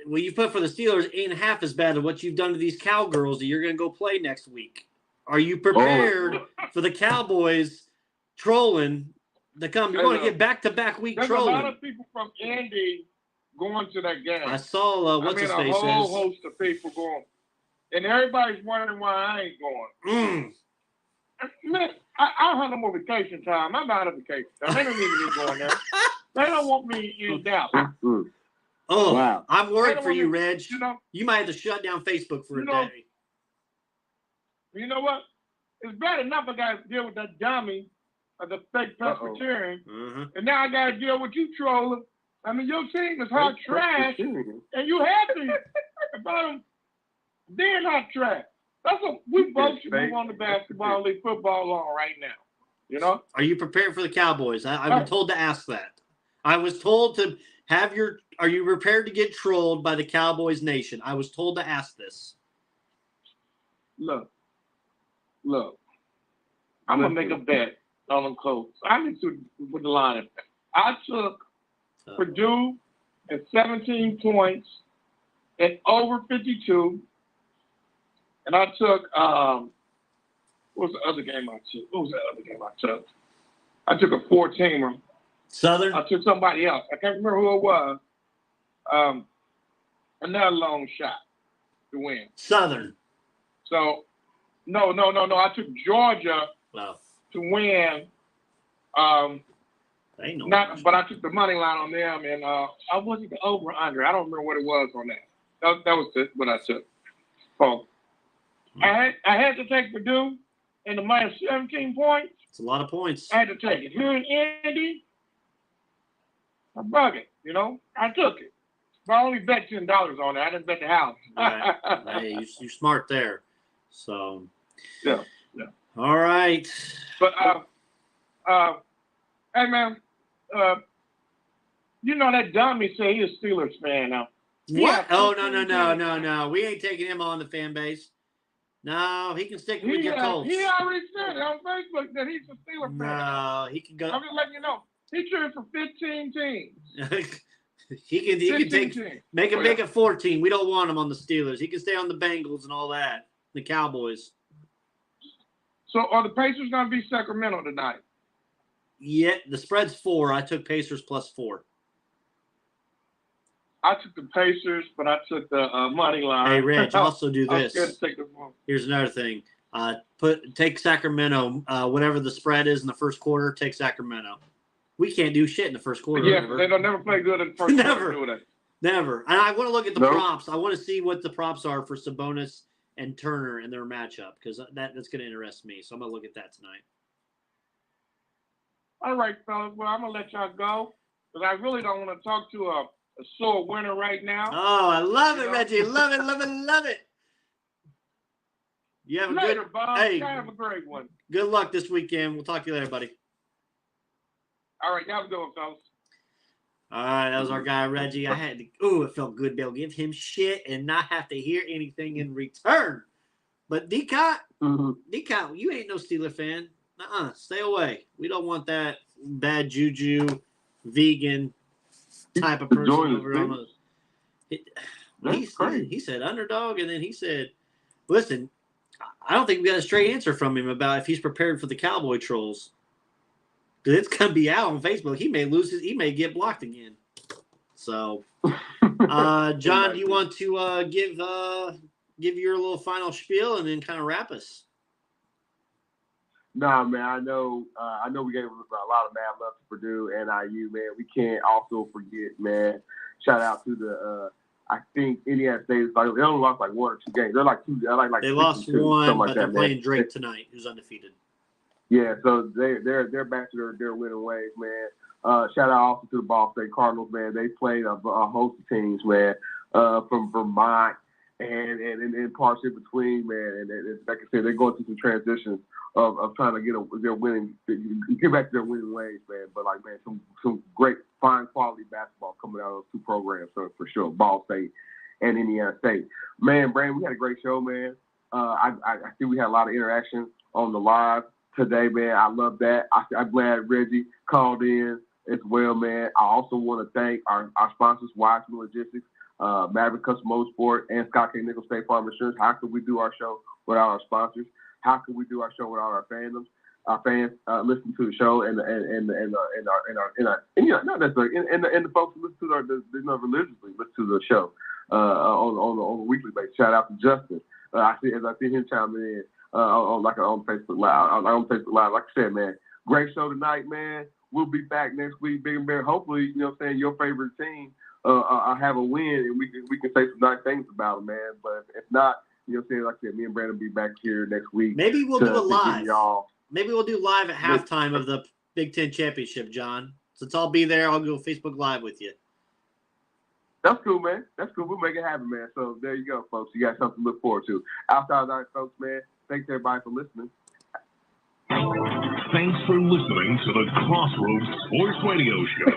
what you put for the Steelers ain't half as bad as what you've done to these Cowgirls that you're going to go play next week. Are you prepared for the Cowboys trolling to come? You're going to get back-to-back week trolling. There's a lot of people from Indy going to that game. I saw what's his face a whole host of people going. And everybody's wondering why I ain't going. Man, I have no more vacation time. I'm out of vacation time. They don't need me going there. They don't want me in Dallas. Oh, wow. I'm worried for you, Reg. You might have to shut down Facebook for a day. You know what? It's bad enough I got to deal with that dummy of the fake Presbyterian. And now I got to deal with you trolling. Your team is hot trash, and you happy about them being hot trash. That's what we both should move on to basketball, league football on right now. Are you prepared for the Cowboys? I've been told to ask that. I was told to have are you prepared to get trolled by the Cowboys Nation? I was told to ask this. Look. I'm going to make a bet on them Colts. I need to put the line in. I took Purdue at 17 points at over 52. And I took, what was the other game I took? I took a 4-teamer. Southern? I took somebody else. I can't remember who it was. Another long shot to win. Southern. So, no. I took Georgia to win. But I took the money line on them, and I wasn't the over under. I don't remember what it was on that. That was what I took. So, I had to take Purdue in the minus 17 points. It's a lot of points. I had to take it. Here in Indy, I bug it, I took it. But I only bet $10 on it. I didn't bet the house. Right. Hey, you're smart there. So. Yeah. All right. But, hey, man, that dummy say he's a Steelers fan now. What? Oh, no. We ain't taking him on the fan base. No, he can stick with your Colts. He already said it on Facebook that he's a Steelers fan. No, he can go. I'm just letting you know. He cheered for 15 teams. he can make it 14. We don't want him on the Steelers. He can stay on the Bengals and all that. The Cowboys. So are the Pacers going to be Sacramento tonight? Yeah, the spread's 4. I took Pacers plus 4. I took the Pacers, but I took the money line. Hey, Reg, also do this. Take the Here's another thing. Take Sacramento, whatever the spread is in the first quarter, take Sacramento. We can't do shit in the first quarter. Yeah, they don't never play good in the first quarter. Do they? Never. And I want to look at the props. I want to see what the props are for Sabonis and Turner in their matchup because that's going to interest me. So I'm going to look at that tonight. All right, fellas. Well, I'm going to let y'all go because I really don't want to talk to a sore winner right now. Oh, I love it, Reggie. Love it. You have a later, good Bob. Hey, have a great one. Good luck this weekend. We'll talk to you later, buddy. All right, y'all have a good one, fellas. All right, that was our guy, Reggie. It felt good to be able to give him shit and not have to hear anything in return. But D-Cot, you ain't no Steeler fan. Stay away. We don't want that bad juju, vegan type of person over on us. He said underdog, and then he said, listen, I don't think we got a straight answer from him about if he's prepared for the Cowboy trolls. Because it's going to be out on Facebook. He may get blocked again. So, John, do you want to give your little final spiel and then kind of wrap us? Nah, man, I know we gave a lot of mad love to Purdue and IU, man. We can't also forget, man, shout out to the I think Indiana State is they only lost like 1 or 2 games. They're like 2 like they lost 1, but they're playing man. Drake tonight, who's undefeated. Yeah, so they're back to their winning ways, man. Shout out also to the Ball State Cardinals, man. They played a host of teams, man, from Vermont and parts in between, man. And like I said, they're going through some transitions of trying to get back to their winning ways, man. But like, man, some great, fine quality basketball coming out of those 2 programs for sure, Ball State and Indiana State. Man, Brandon, we had a great show, man. I think we had a lot of interaction on the live today, man. I love that. I'm glad Reggie called in as well, man. I also want to thank our sponsors, Wiseman Logistics, Maverick Custom Motorsport, and Scott K. Nichols State Farm Insurance. How could we do our show without our sponsors? How could we do our show without our fandoms? Our fans listen to the show and the folks who listen to religiously listen to the show on a weekly basis. Shout out to Justin. I see him chiming in on Facebook Live. On Facebook Live, like I said, man, great show tonight, man. We'll be back next week, Big and Bear. Hopefully, your favorite team have a win, and we can say some nice things about them, man. But if not, like I said, me and Brandon will be back here next week. Maybe we'll do a live. Maybe we'll do live at halftime of the Big Ten Championship, John. Since I'll be there, I'll go Facebook Live with you. That's cool, man. That's cool. We'll make it happen, man. So there you go, folks. You got something to look forward to. Outside of that, folks, man, thanks everybody for listening. Thanks for listening to the Crossroads Sports Radio Show.